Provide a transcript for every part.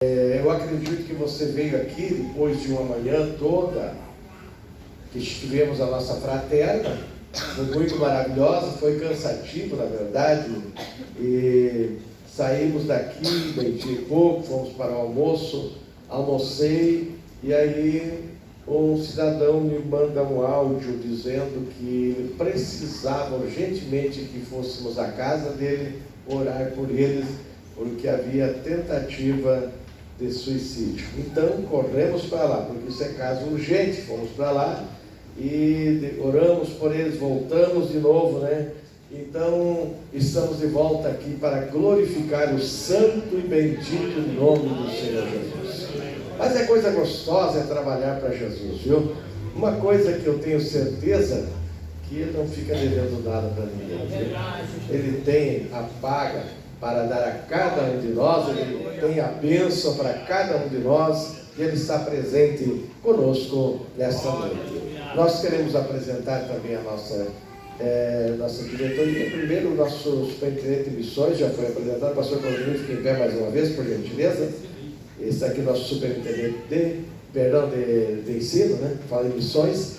Eu acredito que você veio aqui depois de uma manhã toda que tivemos a nossa fraterna, foi muito maravilhosa, foi cansativo na verdade, e saímos daqui, meio-dia e pouco, fomos para o almoço, almocei, e aí um cidadão me manda um áudio dizendo que ele precisava urgentemente que fôssemos à casa dele orar por eles, porque havia tentativa de suicídio. Então corremos para lá, porque isso é caso urgente. Fomos para lá e oramos por eles, voltamos de novo, né? Então estamos de volta aqui para glorificar o santo e bendito nome do Senhor Jesus. Mas é coisa gostosa trabalhar para Jesus, viu? Uma coisa que eu tenho certeza, que ele não fica devendo nada para ninguém, viu? Ele tem a paga para dar a cada um de nós, ele tem a bênção para cada um de nós, e ele está presente conosco nesta noite. Nós queremos apresentar também a nossa diretoria. Primeiro, o nosso superintendente de missões já foi apresentado, pastor Claudinho, fique em pé mais uma vez, por gentileza. Esse aqui é o nosso superintendente de ensino, né? Fala em missões.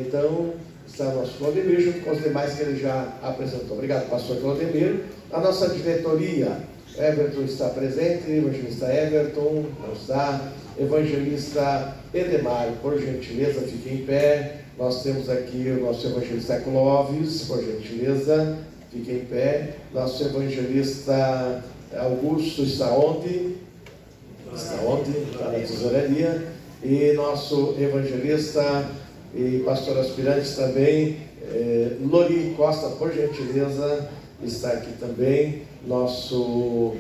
Então, está o nosso Claudemir, junto com os demais que ele já apresentou. Obrigado, pastor Claudemir. A nossa diretoria, Everton está presente, evangelista Everton, não está, evangelista Edemar, por gentileza, fique em pé. Nós temos aqui o nosso evangelista Clóvis, por gentileza, fique em pé. Nosso evangelista Augusto está onde? Está na tesouraria. E nosso evangelista e pastor aspirante também, Lori Costa, por gentileza, está aqui também, nosso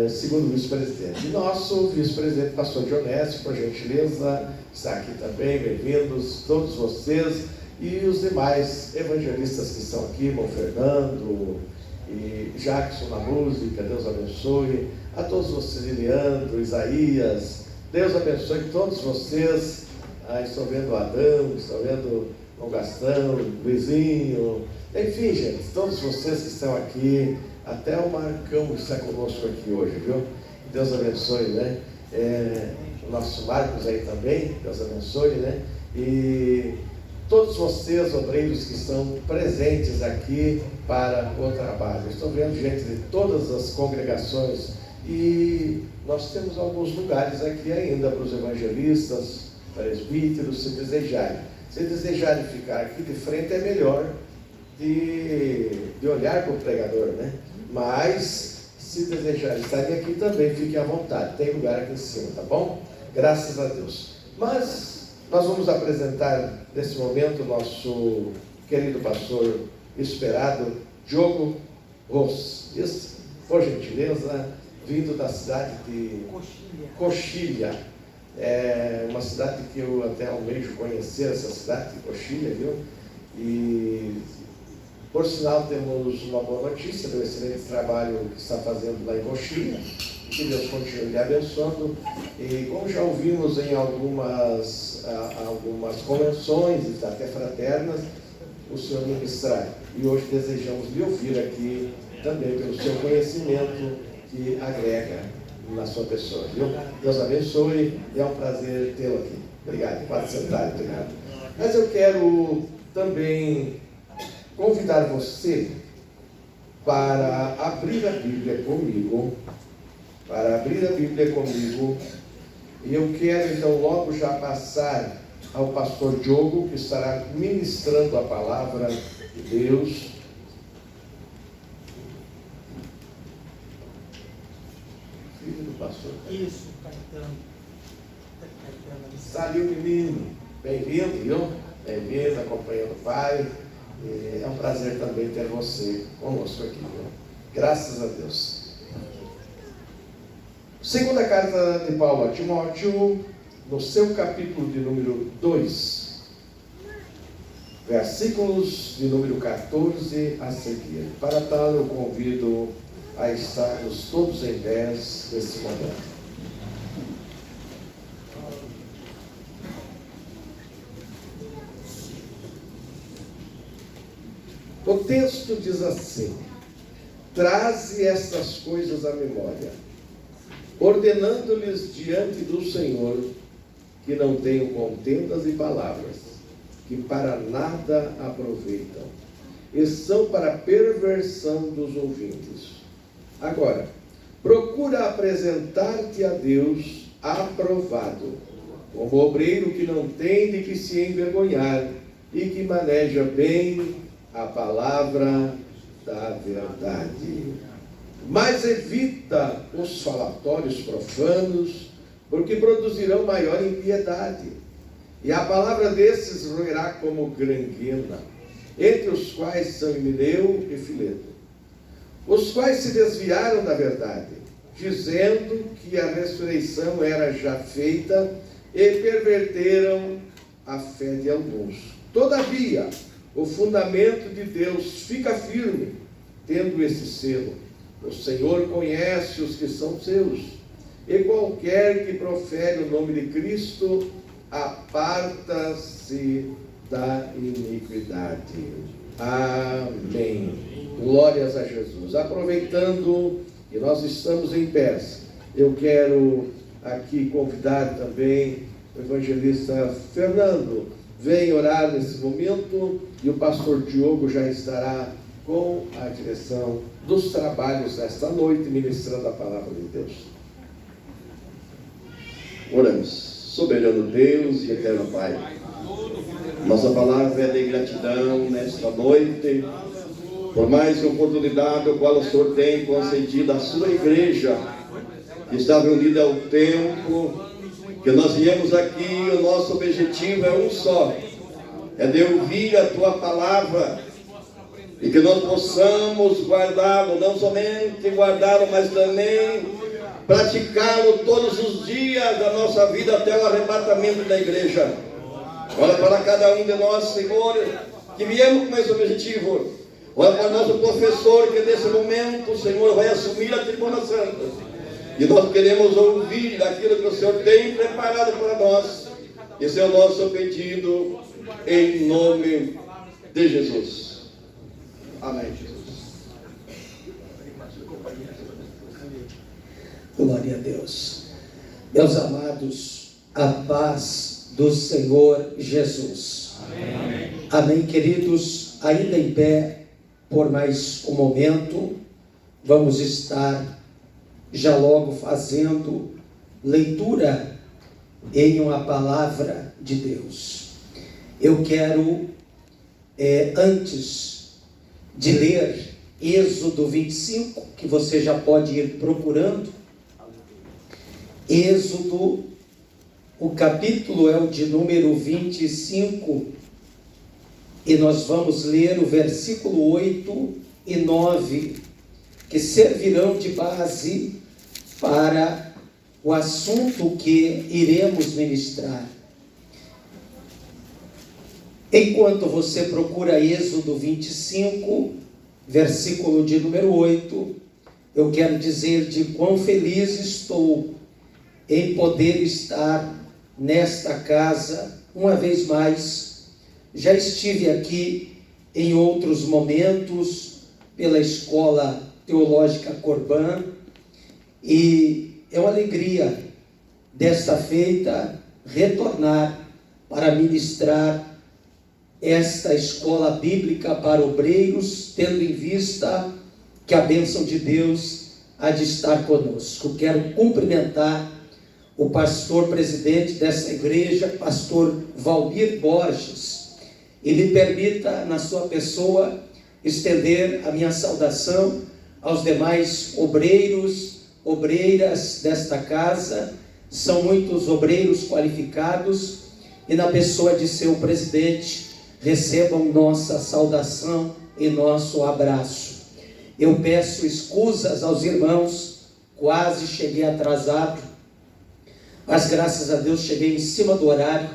segundo vice-presidente. E nosso vice-presidente, pastor Dionésio, por gentileza, está aqui também. Bem-vindos todos vocês e os demais evangelistas que estão aqui, irmão Fernando e Jackson na música, Deus abençoe. A todos vocês, Leandro, Isaías, Deus abençoe todos vocês. Estou vendo o Adão, estou vendo o Gastão, o Luizinho, enfim, gente, todos vocês que estão aqui, até o Marcão que está conosco aqui hoje, viu? Deus abençoe, né? O nosso Marcos aí também, Deus abençoe, né? E todos vocês, obreiros que estão presentes aqui para o trabalho. Estou vendo gente de todas as congregações e nós temos alguns lugares aqui ainda para os evangelistas, presbíteros, se desejarem. Se desejarem ficar aqui de frente é melhor de olhar para o pregador, né? Mas se desejarem estarem aqui também, fiquem à vontade, tem lugar aqui em cima, tá bom? Graças a Deus. Mas nós vamos apresentar nesse momento o nosso querido pastor esperado, Diogo Ros. Isso, por gentileza, vindo da cidade de Coxilha. É uma cidade que eu até almejo conhecer, essa cidade de Coxilha, viu? E por sinal temos uma boa notícia do excelente trabalho que está fazendo lá em Coxilha, que Deus continue lhe abençoando. E como já ouvimos em algumas convenções e até fraternas, o Senhor ministrar, e hoje desejamos lhe ouvir aqui também pelo seu conhecimento que agrega na sua pessoa, viu? Deus abençoe, e é um prazer tê-lo aqui. Obrigado, pode sentar, obrigado. Mas eu quero também convidar você para abrir a Bíblia comigo, e eu quero então logo já passar ao pastor Diogo, que estará ministrando a palavra de Deus. Filho do pastor. Isso, Caetano. Está ali o menino. Bem-vindo, viu? Bem-vindo, acompanhando o pai. É um prazer também ter você conosco aqui, viu? Graças a Deus. Segunda carta de Paulo a Timóteo, no seu capítulo de número 2, versículos de número 14 a seguir. Para tal, eu convido a estarmos todos em pé nesse momento. O texto diz assim: traze estas coisas à memória, ordenando-lhes diante do Senhor que não tenham contendas e palavras, que para nada aproveitam, e são para a perversão dos ouvintes. Agora, procura apresentar-te a Deus aprovado, como obreiro que não tem de que se envergonhar e que maneja bem a palavra da verdade. Mas evita os falatórios profanos, porque produzirão maior impiedade. E a palavra desses roerá como granguena, entre os quais são Himeneu e Fileto, os quais se desviaram da verdade, dizendo que a ressurreição era já feita, e perverteram a fé de alguns. Todavia, o fundamento de Deus fica firme, tendo esse selo: o Senhor conhece os que são seus, e qualquer que profere o nome de Cristo aparta-se da iniquidade. Amém. Glórias a Jesus. Aproveitando que nós estamos em pé, eu quero aqui convidar também o evangelista Fernando. Vem orar nesse momento, e o pastor Diogo já estará com a direção dos trabalhos nesta noite, ministrando a palavra de Deus. Oramos. Soberano Deus e eterno Pai, nossa palavra é de gratidão nesta noite, por mais oportunidade o qual o Senhor tem concedido à sua igreja, que está reunida ao tempo, que nós viemos aqui. O nosso objetivo é um só, é de ouvir a Tua palavra, e que nós possamos guardá-lo, não somente guardá-lo, mas também praticá-lo todos os dias da nossa vida até o arrebatamento da igreja. Olha para cada um de nós, Senhor, que viemos com esse objetivo. Olha para o nosso professor, que nesse momento, Senhor, vai assumir a Tribuna Santa. E nós queremos ouvir aquilo que o Senhor tem preparado para nós. Esse é o nosso pedido, em nome de Jesus. Amém, Jesus. Glória a Deus. Meus amados, a paz do Senhor Jesus. Amém. Amém, queridos. Ainda em pé, por mais um momento, vamos estar já logo fazendo leitura em uma palavra de Deus. Eu quero, antes de ler Êxodo 25, que você já pode ir procurando. Êxodo, o capítulo é o de número 25, e nós vamos ler o versículo 8 e 9, que servirão de base para o assunto que iremos ministrar. Enquanto você procura Êxodo 25, versículo de número 8, eu quero dizer de quão feliz estou em poder estar nesta casa uma vez mais. Já estive aqui em outros momentos pela Escola Teológica Corbã, e é uma alegria desta feita retornar para ministrar esta escola bíblica para obreiros, tendo em vista que a bênção de Deus há de estar conosco. Quero cumprimentar o pastor presidente dessa igreja, pastor Valmir Borges, e me permita, na sua pessoa, estender a minha saudação aos demais obreiros, obreiras desta casa. São muitos obreiros qualificados, e na pessoa de seu presidente, recebam nossa saudação e nosso abraço. Eu peço escusas aos irmãos, quase cheguei atrasado, mas graças a Deus cheguei em cima do horário,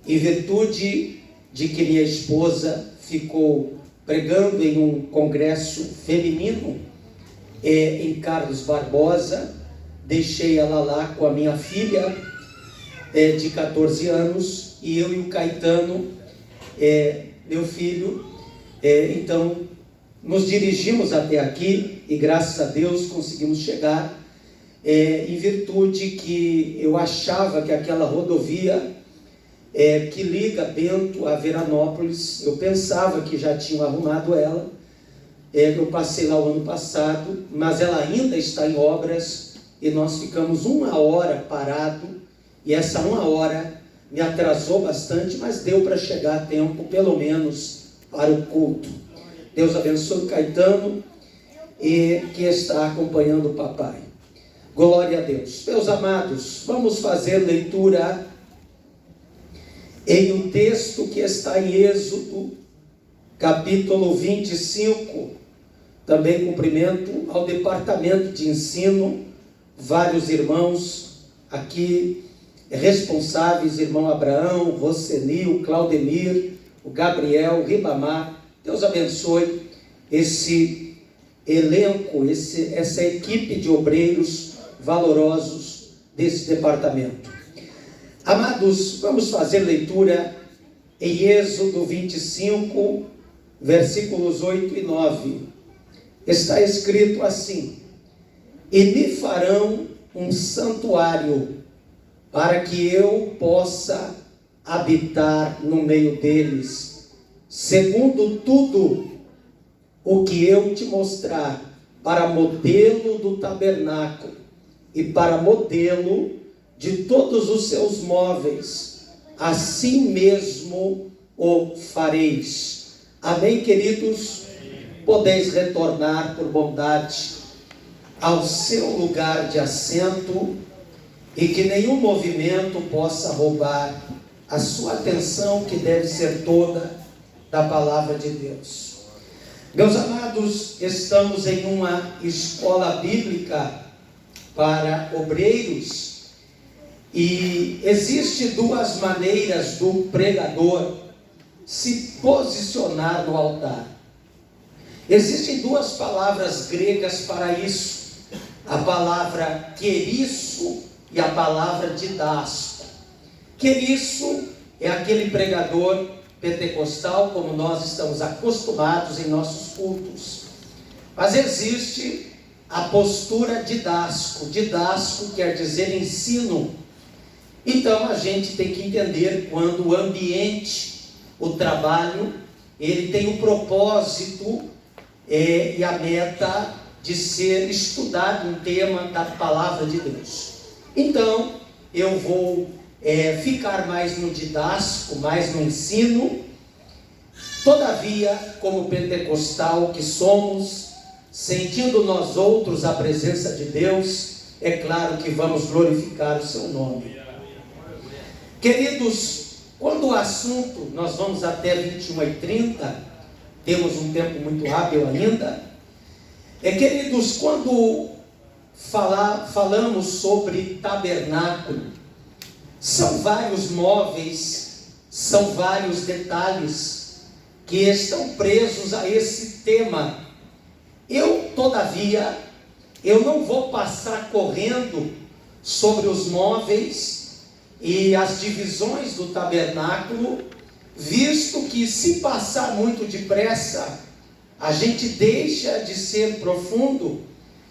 em virtude de que minha esposa ficou pregando em um congresso feminino em Carlos Barbosa. Deixei ela lá com a minha filha de 14 anos, e eu e o Caetano, meu filho. Então nos dirigimos até aqui, e graças a Deus conseguimos chegar. em virtude que eu achava que aquela rodovia que liga Bento a Veranópolis, eu pensava que já tinham arrumado ela. Eu passei lá o ano passado, mas ela ainda está em obras e nós ficamos 1 hora parado, e essa 1 hora me atrasou bastante, mas deu para chegar a tempo, pelo menos para o culto. Deus abençoe o Caetano, que está acompanhando o papai. Glória a Deus. Meus amados, vamos fazer leitura em um texto que está em Êxodo, capítulo 25. Também cumprimento ao departamento de ensino, vários irmãos aqui responsáveis, irmão Abraão, Roseli, o Claudemir, o Gabriel, o Ribamar. Deus abençoe esse elenco, essa equipe de obreiros valorosos desse departamento. Amados, vamos fazer leitura em Êxodo 25, versículos 8 e 9. Está escrito assim: e me farão um santuário, para que eu possa habitar no meio deles, segundo tudo o que eu te mostrar, para modelo do tabernáculo e para modelo de todos os seus móveis, assim mesmo o fareis. Amém, queridos? Podeis retornar por bondade ao seu lugar de assento, e que nenhum movimento possa roubar a sua atenção, que deve ser toda da palavra de Deus. Meus amados, estamos em uma escola bíblica para obreiros, e existe 2 maneiras do pregador se posicionar no altar. Existem 2 palavras gregas para isso: a palavra querisso e a palavra didasco. Querisso é aquele pregador pentecostal, como nós estamos acostumados em nossos cultos. Mas existe a postura didasco. Didasco quer dizer ensino. Então a gente tem que entender quando o ambiente, o trabalho, ele tem o propósito e a meta de ser estudado um tema da palavra de Deus. Então eu vou ficar mais no didasco, mais no ensino. Todavia, como pentecostal que somos, sentindo nós outros a presença de Deus, é claro que vamos glorificar o seu nome. Queridos, quando o assunto, nós vamos até 21h30, temos um tempo muito hábil ainda. Queridos, quando falamos sobre tabernáculo, são vários móveis, são vários detalhes que estão presos a esse tema. Todavia, eu não vou passar correndo sobre os móveis e as divisões do tabernáculo, visto que, se passar muito depressa, a gente deixa de ser profundo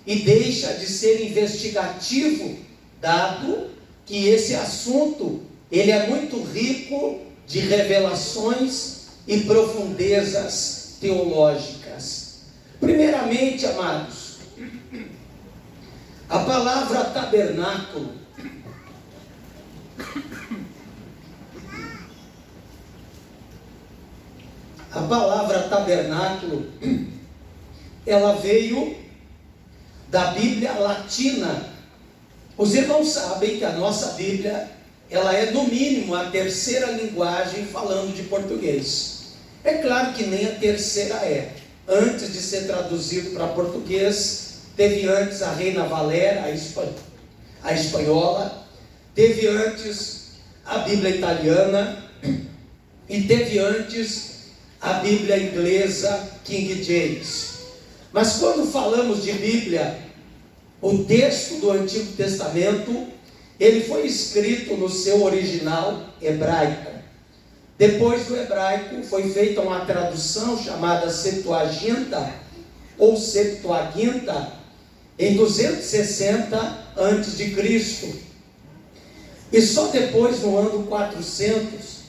e deixa de ser investigativo, dado que esse assunto ele é muito rico de revelações e profundezas teológicas. Primeiramente, amados, a palavra tabernáculo ela veio da Bíblia latina. Os irmãos sabem que a nossa Bíblia, ela é no mínimo a 3ª linguagem falando de português. É claro que nem a terceira é. Antes de ser traduzido para português, teve antes a Reina Valera, a espanhola, teve antes a Bíblia italiana e teve antes a Bíblia inglesa King James. Mas quando falamos de Bíblia, o texto do Antigo Testamento, ele foi escrito no seu original hebraico. Depois do hebraico foi feita uma tradução chamada Septuaginta ou Septuaginta, em 260 antes de Cristo. E só depois, no ano 400,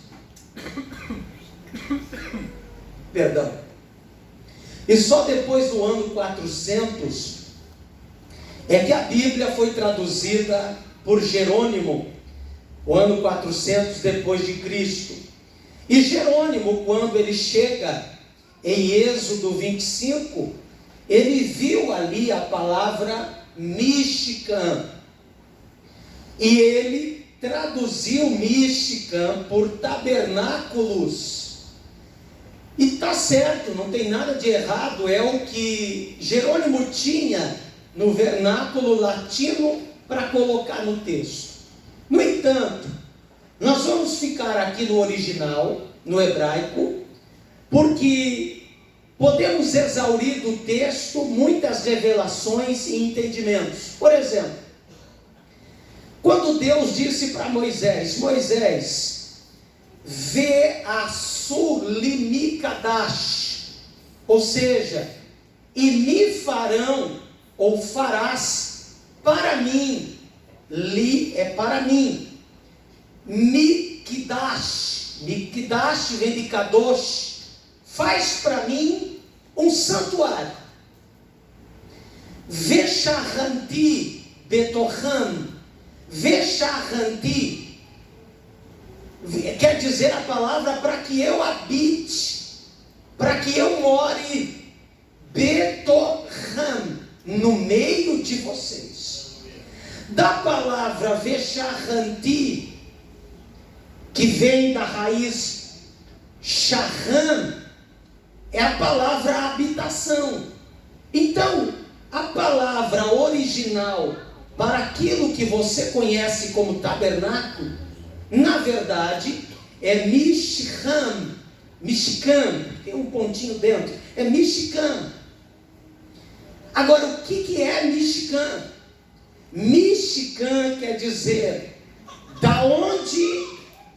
e só depois do ano 400 é que a Bíblia foi traduzida por Jerônimo, o ano 400 depois de Cristo. E Jerônimo, quando ele chega em Êxodo 25, ele viu ali a palavra Mishkan, e ele traduziu Mishkan por tabernáculos. E está certo, não tem nada de errado, é o que Jerônimo tinha no vernáculo latino para colocar no texto. No entanto, nós vamos ficar aqui no original, no hebraico, porque podemos exaurir do texto muitas revelações e entendimentos. Por exemplo, quando Deus disse para Moisés: Moisés, vê a Sulimikadash, ou seja, e me farão, ou farás, para mim. Li é para mim. Mikdash, Mikdash vem de Kadosh, faz para mim um santuário. Veshahanti Betohan, Veshahanti quer dizer a palavra para que eu habite, para que eu more, Betohan, no meio de vocês. Da palavra Veshahanti, que vem da raiz Shahan, é a palavra habitação. Então, a palavra original para aquilo que você conhece como tabernáculo, na verdade, é Mishkan. Mishkan, tem um pontinho dentro, é Mishkan. Agora, o que é Mishkan? Mishkan quer dizer da onde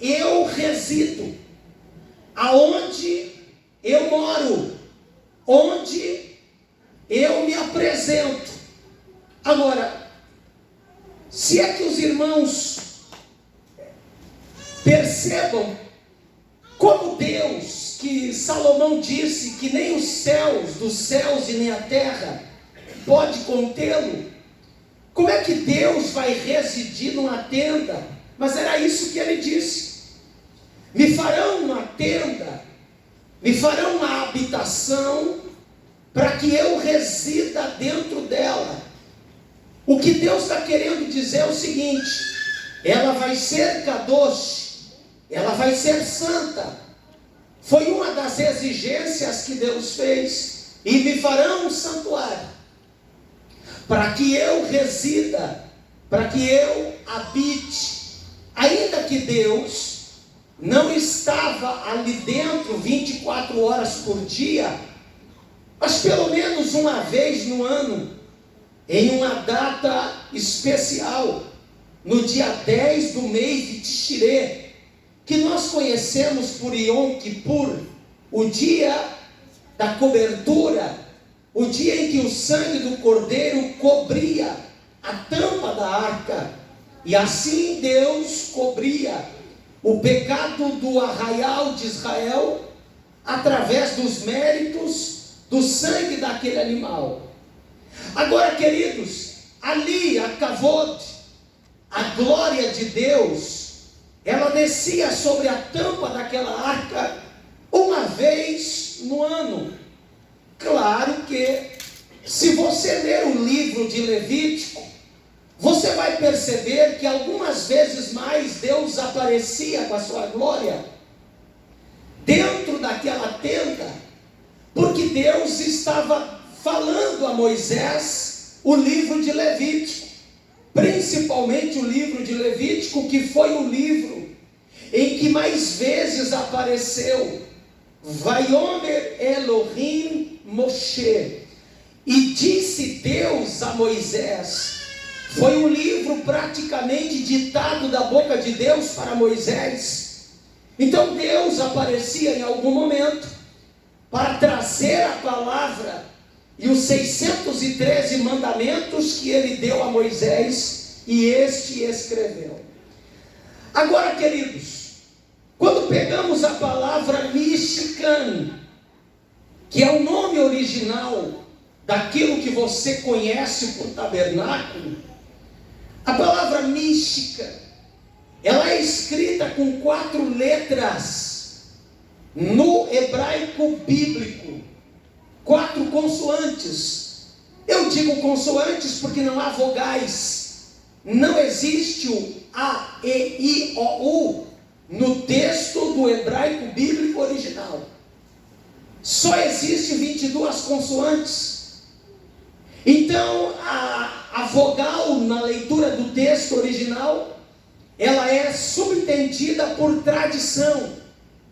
eu resido, aonde eu moro, onde eu me apresento. Agora, se é que os irmãos percebam como Deus, que Salomão disse que nem os céus dos céus e nem a terra pode contê-lo, como é que Deus vai residir numa tenda? Mas era isso que ele disse: me farão uma tenda, me farão uma habitação, para que eu resida dentro dela. O que Deus está querendo dizer é o seguinte: ela vai ser Kadosh, ela vai ser santa. Foi uma das exigências que Deus fez. E me farão um santuário, para que eu resida, para que eu habite. Ainda que Deus não estava ali dentro 24 horas por dia, mas pelo menos uma vez no ano, em uma data especial, no dia 10 do mês de Tishire, que nós conhecemos por Yom Kippur, o dia da cobertura, o dia em que o sangue do cordeiro cobria a tampa da arca, e assim Deus cobria o pecado do arraial de Israel através dos méritos do sangue daquele animal. Agora, queridos, ali a Kavod, a glória de Deus, ela descia sobre a tampa daquela arca uma vez no ano. Claro que, se você ler o livro de Levítico, você vai perceber que algumas vezes mais Deus aparecia com a sua glória dentro daquela tenda, porque Deus estava falando a Moisés o livro de Levítico, principalmente o livro de Levítico, que foi o livro em que mais vezes apareceu Vaiomer Elohim Moshe, e disse Deus a Moisés. Foi um livro praticamente ditado da boca de Deus para Moisés. Então Deus aparecia em algum momento para trazer a palavra e os 613 mandamentos que ele deu a Moisés, e este escreveu. Agora, queridos, quando pegamos a palavra Mishkan, que é o nome original daquilo que você conhece por tabernáculo, a palavra Mishkan, ela é escrita com 4 letras no hebraico bíblico, 4 consoantes. Eu digo consoantes porque não há vogais, não existe o A, E, I, O, U no texto do hebraico bíblico original. Só existe 22 consoantes. Então a vogal na leitura do texto original, ela é subentendida por tradição.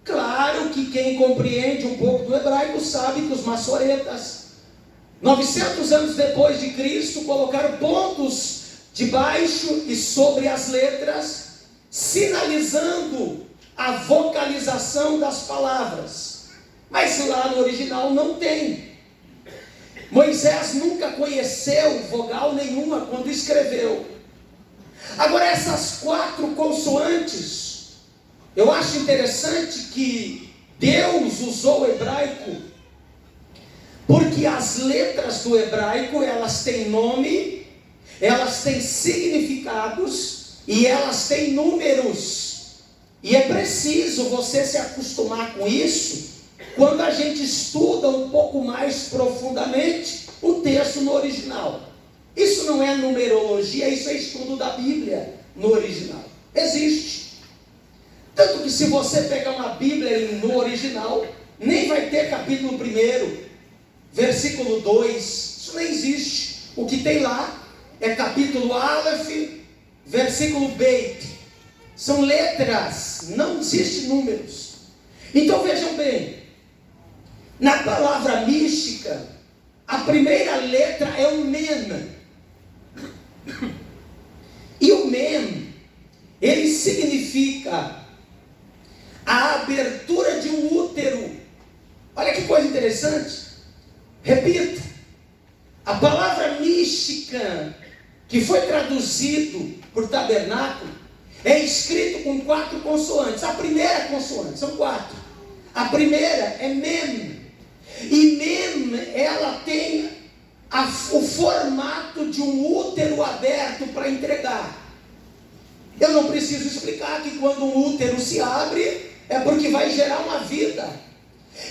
Claro que quem compreende um pouco do hebraico sabe que os maçoretas, 900 anos depois de Cristo, colocaram pontos debaixo e sobre as letras, sinalizando a vocalização das palavras. Mas lá no original não tem. Moisés nunca conheceu vogal nenhuma quando escreveu. Agora, essas 4 consoantes, eu acho interessante que Deus usou o hebraico, porque as letras do hebraico, elas têm nome, elas têm significados e elas têm números. E é preciso você se acostumar com isso quando a gente estuda um pouco mais profundamente o texto no original. Isso não é numerologia, isso é estudo da Bíblia no original. Existe. Tanto que se você pegar uma Bíblia no original, nem vai ter capítulo 1, versículo 2, isso não existe. O que tem lá é capítulo Aleph, versículo Beit. São letras, não existe números. Então vejam bem, na palavra mística, a primeira letra é o Mem. E o Mem, ele significa a abertura de um útero. Olha que coisa interessante. Repito, a palavra mística, que foi traduzido por tabernáculo, é escrito com 4 consoantes. A primeira consoante, são 4. A primeira é Mem. E Mem, ela tem o formato de um útero aberto para entregar. Eu não preciso explicar que quando um útero se abre, é porque vai gerar uma vida.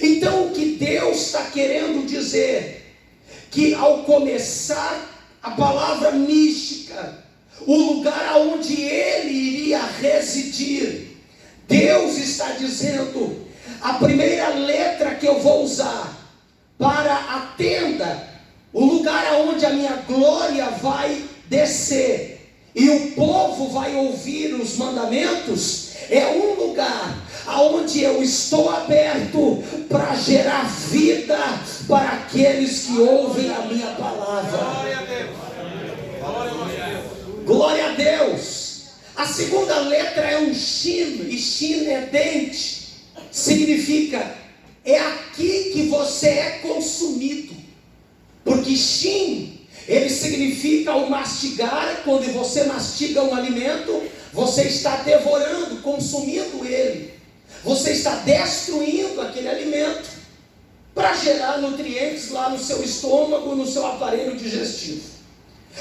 Então o que Deus está querendo dizer, que ao começar a palavra mística, o lugar aonde Ele iria residir, Deus está dizendo, a primeira letra que eu vou usar para a tenda, o lugar aonde a minha glória vai descer, e o povo vai ouvir os mandamentos, é um lugar aonde eu estou aberto para gerar vida para aqueles que ouvem a minha palavra. Glória a Deus. Glória a Deus. A segunda letra é um Shin, e Shin é dente. Significa, é aqui que você é consumido. Porque Shin, ele significa o mastigar. Quando você mastiga um alimento, você está devorando, consumindo ele. Você está destruindo aquele alimento para gerar nutrientes lá no seu estômago, no seu aparelho digestivo.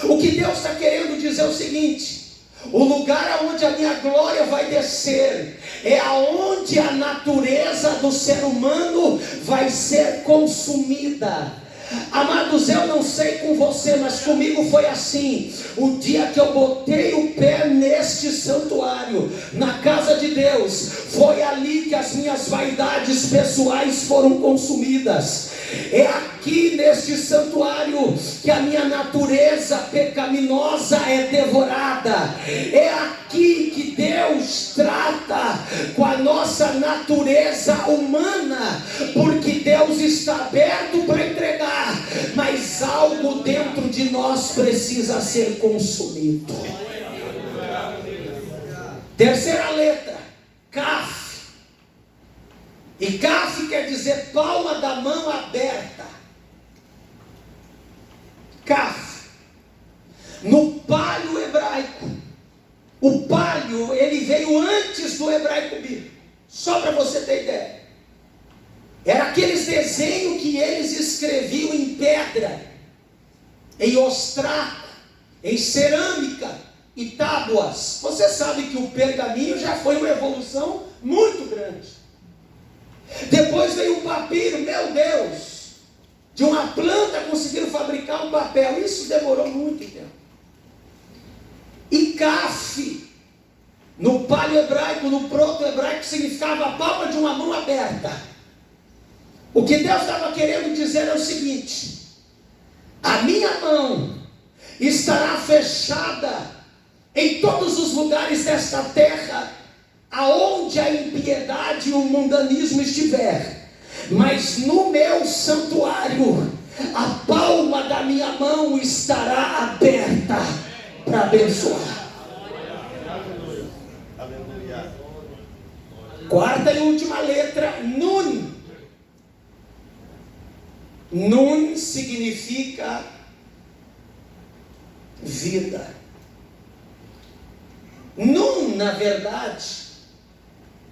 O que Deus está querendo dizer é o seguinte: o lugar aonde a minha glória vai descer é aonde a natureza do ser humano vai ser consumida. Amados, eu não sei com você, mas comigo foi assim. O dia que eu botei o pé neste santuário, na casa de Deus, foi ali que as minhas vaidades pessoais foram consumidas. É aqui neste santuário que a minha natureza pecaminosa é devorada. É aqui que Deus trata com a nossa natureza humana, porque Deus está aberto para entregar, mas algo dentro de nós precisa ser consumido. Terceira letra, Kaf. E Kaf quer dizer palma da mão aberta. palio, ele veio antes do hebraico bíblico. Só para você ter ideia. Era aqueles desenhos que eles escreviam em pedra, em ostraco, em cerâmica e tábuas. Você sabe que o pergaminho já foi uma evolução muito grande. Depois veio o papiro, meu Deus. De uma planta conseguiram fabricar um papel. Isso demorou muito tempo. E caf, no paleo-hebraico, no proto-hebraico, significava a palma de uma mão aberta. O que Deus estava querendo dizer é o seguinte: a minha mão estará fechada em todos os lugares desta terra, aonde a impiedade e o mundanismo estiver. Mas no meu santuário, a palma da minha mão estará aberta para abençoar. Quarta e última letra, Nun. Nun significa vida. Nun, na verdade,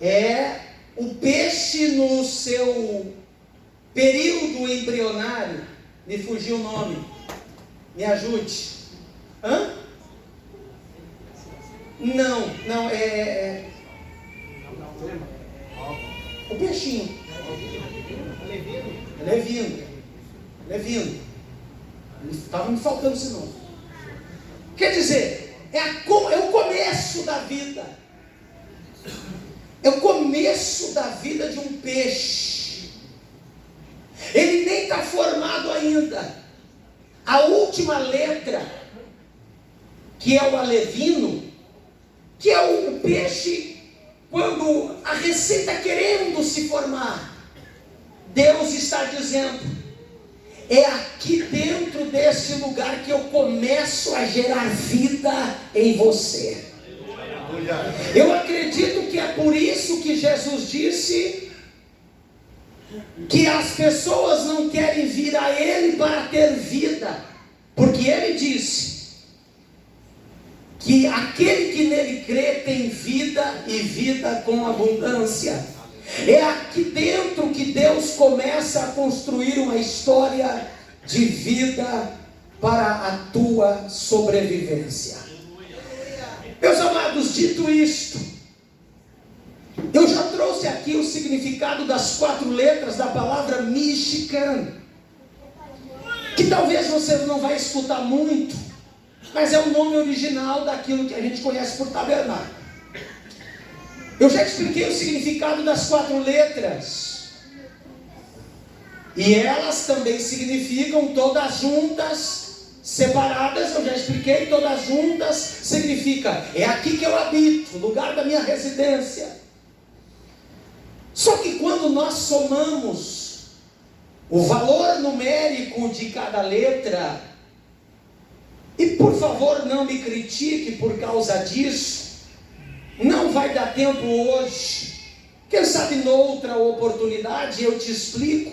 é o peixe no seu período embrionário. Me fugiu o nome. Me ajude. Hã? Não, é o peixinho. Levino. Estava me faltando esse nome. Quer dizer, é o começo da vida. É o começo da vida de um peixe. Ele nem está formado ainda. A última letra, que é o alevino, que é o peixe quando a receita querendo se formar. Deus está dizendo: é aqui dentro desse lugar que eu começo a gerar vida em você. Eu acredito que é por isso que Jesus disse que as pessoas não querem vir a Ele para ter vida, porque Ele disse que aquele que nele crê tem vida e vida com abundância. É aqui dentro que Deus começa a construir uma história de vida para a tua sobrevivência. Meus amados, dito isto, eu já trouxe aqui o significado das 4 letras da palavra Mishkan, que talvez você não vai escutar muito, mas é o nome original daquilo que a gente conhece por tabernáculo. Eu já expliquei o significado das 4 letras, e elas também significam todas juntas, separadas. Eu já expliquei, todas juntas significa: é aqui que eu habito, lugar da minha residência. Só que quando nós somamos o valor numérico de cada letra, e por favor não me critique por causa disso, não vai dar tempo hoje, quem sabe noutra oportunidade eu te explico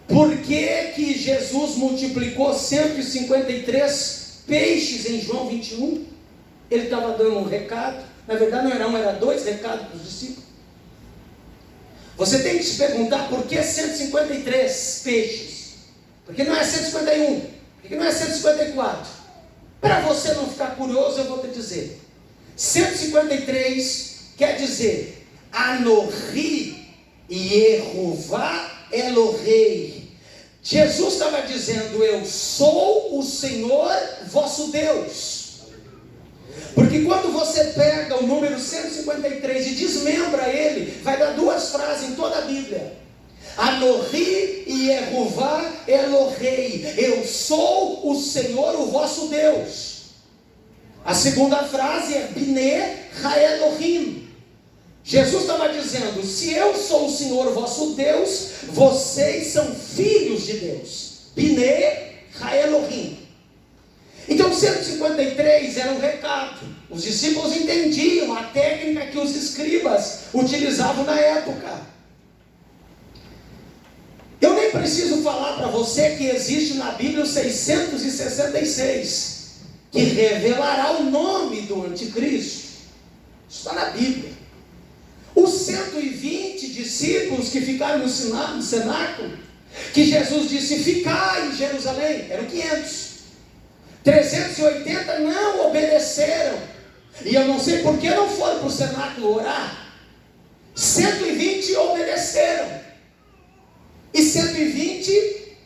por que Jesus multiplicou 153 peixes em João 21. Ele estava dando um recado. Na verdade não era um, era 2 recados para os discípulos. Você tem que se perguntar por que 153 peixes, porque não é 151, porque não é 154. Para você não ficar curioso, eu vou te dizer: 153 quer dizer Anohi Yehová Elohei. Jesus estava dizendo: eu sou o Senhor vosso Deus. Porque quando você pega o número 153 e desmembra ele, vai dar 2 frases em toda a Bíblia: Anohi Yehová Elohei, eu sou o Senhor, o vosso Deus. A segunda frase é Bnei Haelohim. Jesus estava dizendo: se eu sou o Senhor vosso Deus, vocês são filhos de Deus. Bnei Haelohim. Então 153 era um recado. Os discípulos entendiam a técnica que os escribas utilizavam na época. Eu nem preciso falar para você que existe na Bíblia os 666. que revelará o nome do anticristo. Está na Bíblia. Os 120 discípulos que ficaram no cenáculo, que Jesus disse: ficai em Jerusalém, eram 500. 380 não obedeceram, e eu não sei por que não foram para o cenáculo orar. 120 obedeceram, e 120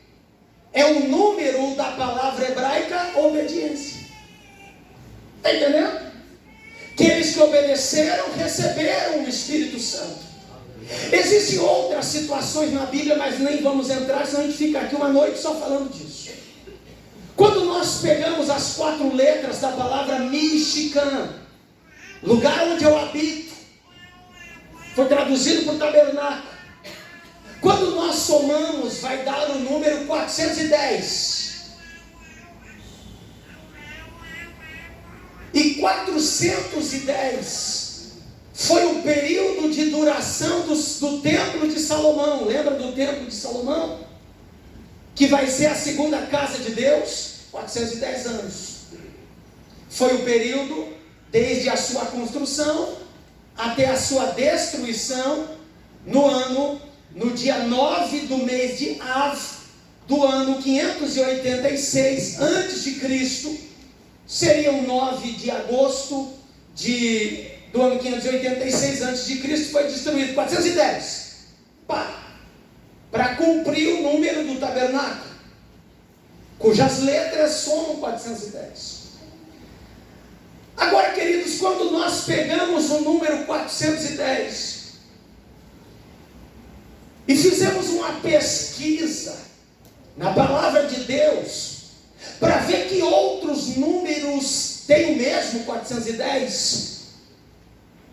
é o número da palavra hebraica obediência. Está entendendo? Aqueles que obedeceram receberam o Espírito Santo. Existem outras situações na Bíblia, mas nem vamos entrar, senão a gente fica aqui uma noite só falando disso. Quando nós pegamos as 4 letras da palavra Mishkan, lugar onde eu habito, foi traduzido por tabernáculo. Quando nós somamos, vai dar o número 410. E 410 foi o período de duração do templo de Salomão. Lembra do templo de Salomão? Que vai ser a segunda casa de Deus. 410 anos. Foi o período desde a sua construção até a sua destruição no dia 9 do mês de Av, do ano 586 a.C., seria o 9 de agosto do ano 586 a.C., foi destruído. 410, para cumprir o número do tabernáculo, cujas letras somam 410. Agora, queridos, quando nós pegamos o número 410 e fizemos uma pesquisa na palavra de Deus, para ver que outros números têm o mesmo 410,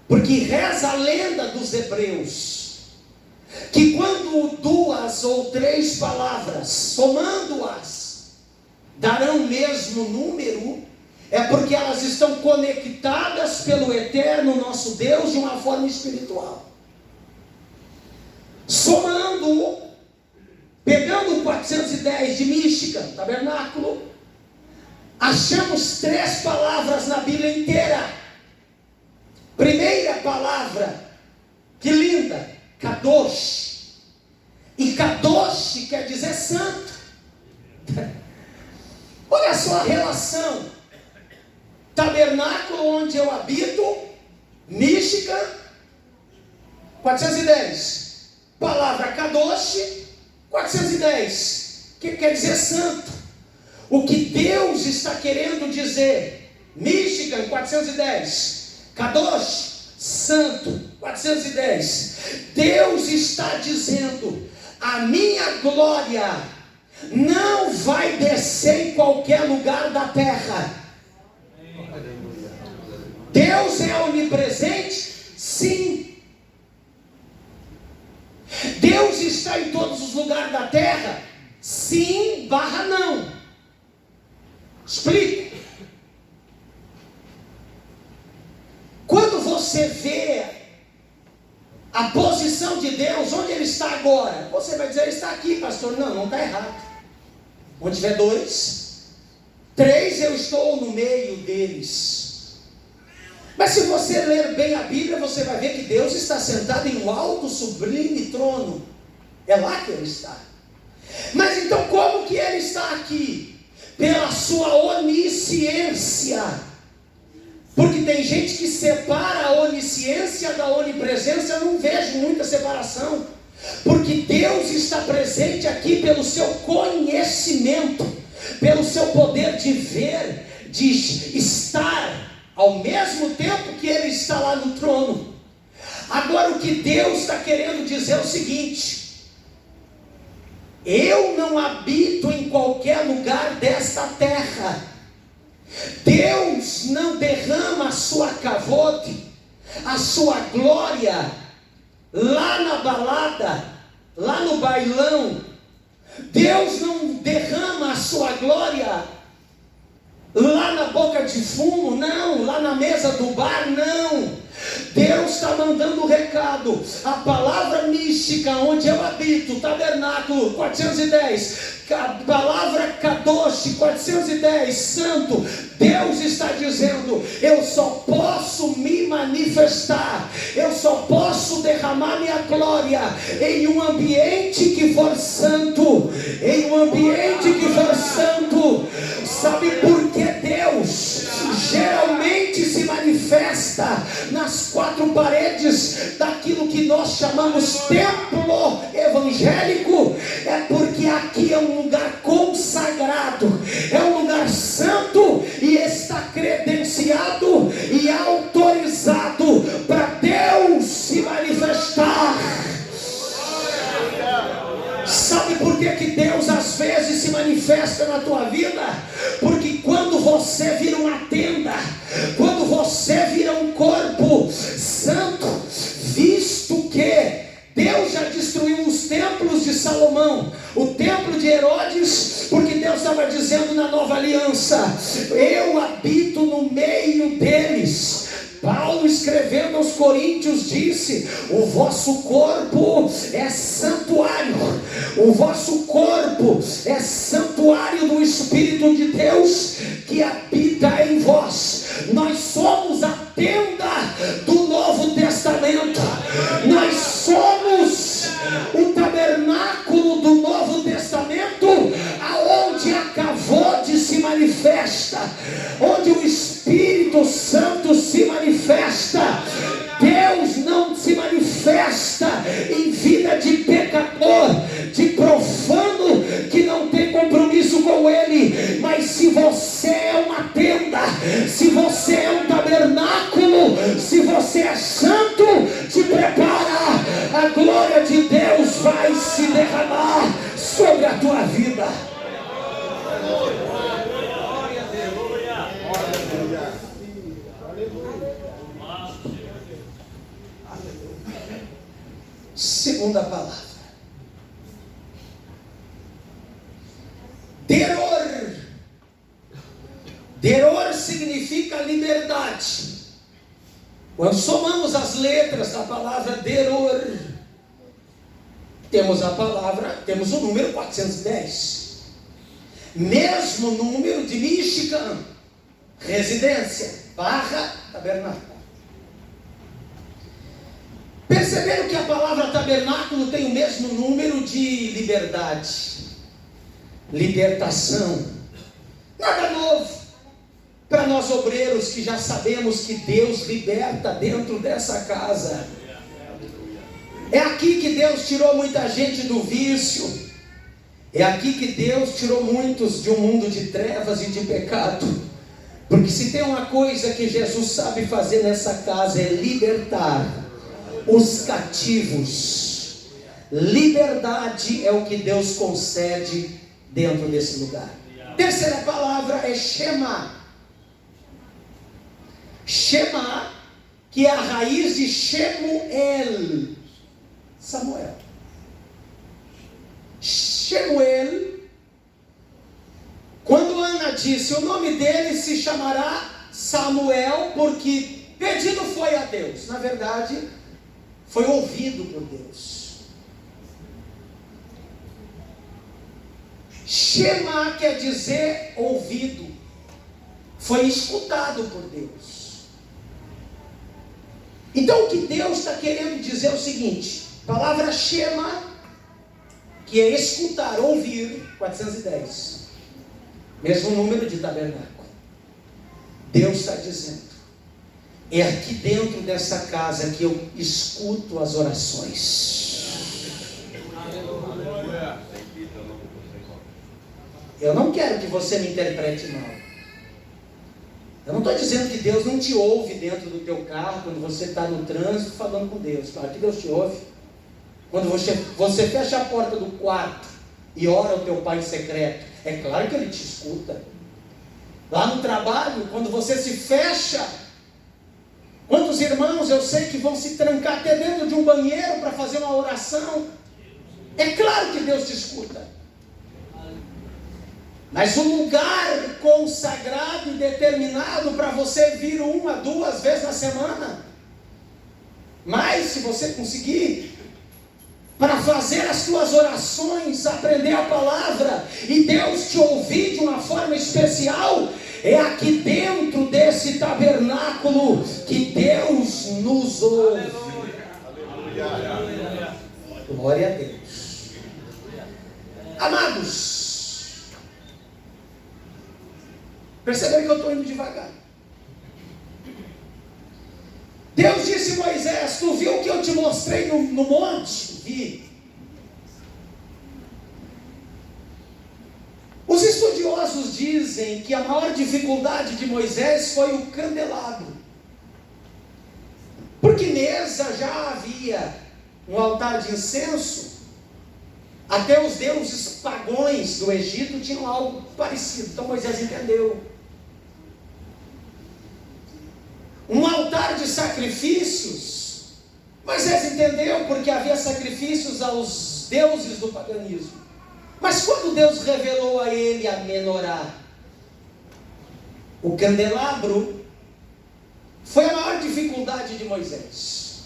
porque reza a lenda dos hebreus, que quando 2 ou 3 palavras, somando-as, darão o mesmo número, é porque elas estão conectadas pelo eterno nosso Deus de uma forma espiritual. Somando, pegando o 410 de Mishkan, tabernáculo, achamos 3 palavras na Bíblia inteira. Primeira palavra, que linda, Kadosh. E Kadosh quer dizer santo. Olha só a relação. Tabernáculo onde eu habito, Mishkan, 410. Palavra Kadosh, 410, que quer dizer santo. O que Deus está querendo dizer, Mishkan, 410, Kadosh, santo, 410. Deus está dizendo: a minha glória não vai descer em qualquer lugar da terra. Deus é onipresente? Sim. Deus está em todos os lugares da terra? Sim, não. Explico. Quando você vê a posição de Deus, onde Ele está agora, você vai dizer: Ele está aqui, pastor. Não está errado. Onde tiver 2, 3, eu estou no meio deles. Mas se você ler bem a Bíblia, você vai ver que Deus está sentado em um alto, sublime trono. É lá que Ele está. Mas então como que Ele está aqui? Pela sua onisciência. Porque tem gente que separa a onisciência da onipresença. Eu não vejo muita separação. Porque Deus está presente aqui pelo seu conhecimento, pelo seu poder de ver, de estar ao mesmo tempo que Ele está lá no trono. Agora o que Deus está querendo dizer é o seguinte: eu não habito em qualquer lugar desta terra. Deus não derrama a sua cavote, a sua glória, lá na balada, lá no bailão. Deus não derrama a sua glória lá na boca de fumo, não. Lá na mesa do bar, não. Deus Deus está mandando um recado. A palavra mística, onde eu habito, tabernáculo, 410. A palavra Kadosh, 410, santo. Deus está dizendo: eu só posso me manifestar, eu só posso derramar minha glória em um ambiente que for santo, em um ambiente que for santo. Sabe por que Deus geralmente se manifesta nas quatro paredes daquilo que nós chamamos templo evangélico? É porque aqui é um lugar consagrado, é um lugar santo, e está credenciado e autorizado para Deus se manifestar. Sabe por que Deus às vezes se manifesta na tua vida? Porque quando você vira uma tenda, quando você vira um corpo santo, visto que Deus já destruiu os templos de Salomão, o templo de Herodes, porque Deus estava dizendo na nova aliança: eu habito no meio deles. Paulo, escrevendo aos Coríntios, disse: o vosso corpo é santuário, o vosso corpo é santuário do Espírito de Deus que habita em vós. Nós somos a tenda do Novo Testamento, nós somos o tabernáculo do Novo Testamento, aonde a Kavod se manifesta, onde o Espírito Santo se manifesta. Deus não se manifesta em vida de pecador, de profano que não tem compromisso com Ele. Mas se você é uma tenda, se você é um tabernáculo, se você é santo, te prepara, a glória de Deus vai se derramar sobre a tua vida. Segunda palavra, Deror. Deror significa liberdade. Quando somamos as letras da palavra Deror, temos o número 410, mesmo número de Michigan, residência, tabernáculo. Perceberam que a palavra tabernáculo tem o mesmo número de liberdade, libertação. Nada novo para nós obreiros que já sabemos que Deus liberta dentro dessa casa. É aqui que Deus tirou muita gente do vício, é aqui que Deus tirou muitos de um mundo de trevas e de pecado. Porque se tem uma coisa que Jesus sabe fazer nessa casa, é libertar os cativos. Liberdade é o que Deus concede dentro desse lugar. Terceira palavra é Shema. Shema, que é a raiz de Shemuel, Samuel. Shemuel, quando Ana disse: o nome dele se chamará Samuel, porque pedido foi a Deus, na verdade foi ouvido por Deus. Shema quer dizer ouvido, foi escutado por Deus. Então o que Deus está querendo dizer é o seguinte: palavra Shema, que é escutar, ouvir, 410, mesmo número de tabernáculo. Deus está dizendo: é aqui dentro dessa casa que eu escuto as orações. Eu não quero que você me interprete mal. Eu não estou dizendo que Deus não te ouve dentro do teu carro, quando você está no trânsito falando com Deus. Claro que Deus te ouve. Quando você fecha a porta do quarto e ora ao teu Pai secreto, é claro que Ele te escuta. Lá no trabalho, quando você se fecha, quantos irmãos eu sei que vão se trancar até dentro de um banheiro para fazer uma oração? É claro que Deus te escuta. Mas um lugar consagrado e determinado para você vir 1 a 2 vezes na semana, Mas se você conseguir, para fazer as suas orações, aprender a palavra e Deus te ouvir de uma forma especial, é aqui dentro desse tabernáculo que Deus nos ouve. Glória a Deus. Amados, perceberam que eu estou indo devagar. Deus disse a Moisés: tu viu o que eu te mostrei no monte? Vi. Os estudiosos dizem que a maior dificuldade de Moisés foi o candelabro, porque mesa já havia, um altar de incenso, até os deuses pagões do Egito tinham algo parecido. Então Moisés entendeu. Um altar de sacrifícios, Moisés entendeu, porque havia sacrifícios aos deuses do paganismo. Mas quando Deus revelou a ele a menorá, o candelabro, foi a maior dificuldade de Moisés,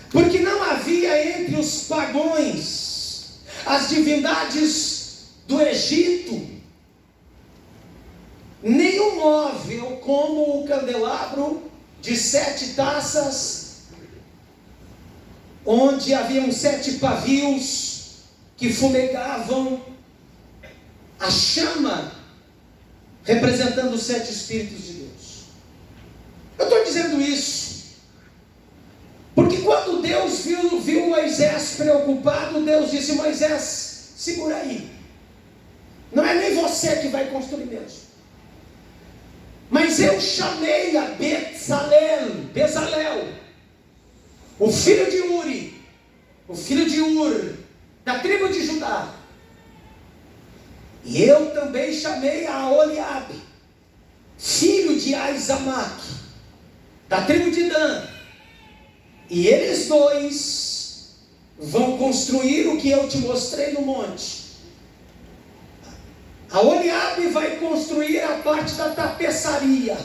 porque não havia entre os pagões, as divindades do Egito, nenhum móvel como o candelabro de 7 taças, onde haviam 7 pavios que fumegavam a chama, representando os 7 Espíritos de Deus. Eu estou dizendo isso porque quando Deus viu Moisés preocupado, Deus disse: Moisés, segura aí, não é nem você que vai construir mesmo, mas eu chamei a Bezalel, o filho de Uri, o filho de Ur, da tribo de Judá, e eu também chamei a Oliabe, filho de Aizamaque, da tribo de Dan, e eles dois vão construir o que eu te mostrei no monte. A Oliabe vai construir a parte da tapeçaria,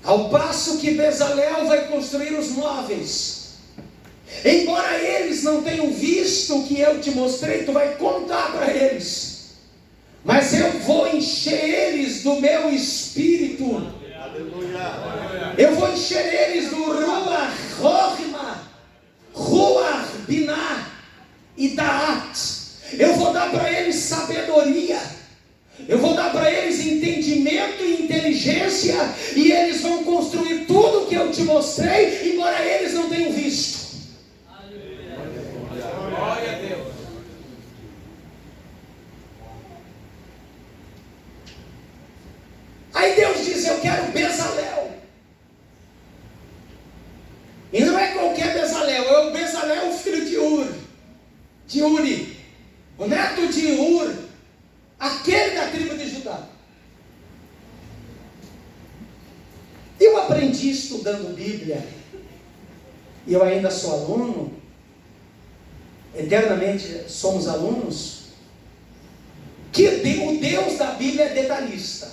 ao passo que Bezalel vai construir os móveis. Embora eles não tenham visto o que eu te mostrei, tu vai contar para eles, mas eu vou encher eles do meu espírito. Eu vou encher eles do Ruach Rohma, Ruach Binah e Daat. Eu vou dar para eles sabedoria, eu vou dar para eles entendimento e inteligência, e eles vão construir tudo o que eu te mostrei, embora eles não tenham visto. Glória a Deus. Aí Deus diz: eu quero Bezalel. E não é qualquer Bezalel, é o Bezalel, filho de Uri, o neto de Ur, aquele da tribo de Judá. Eu aprendi estudando Bíblia, e eu ainda sou aluno, eternamente somos alunos, que o Deus da Bíblia é detalhista,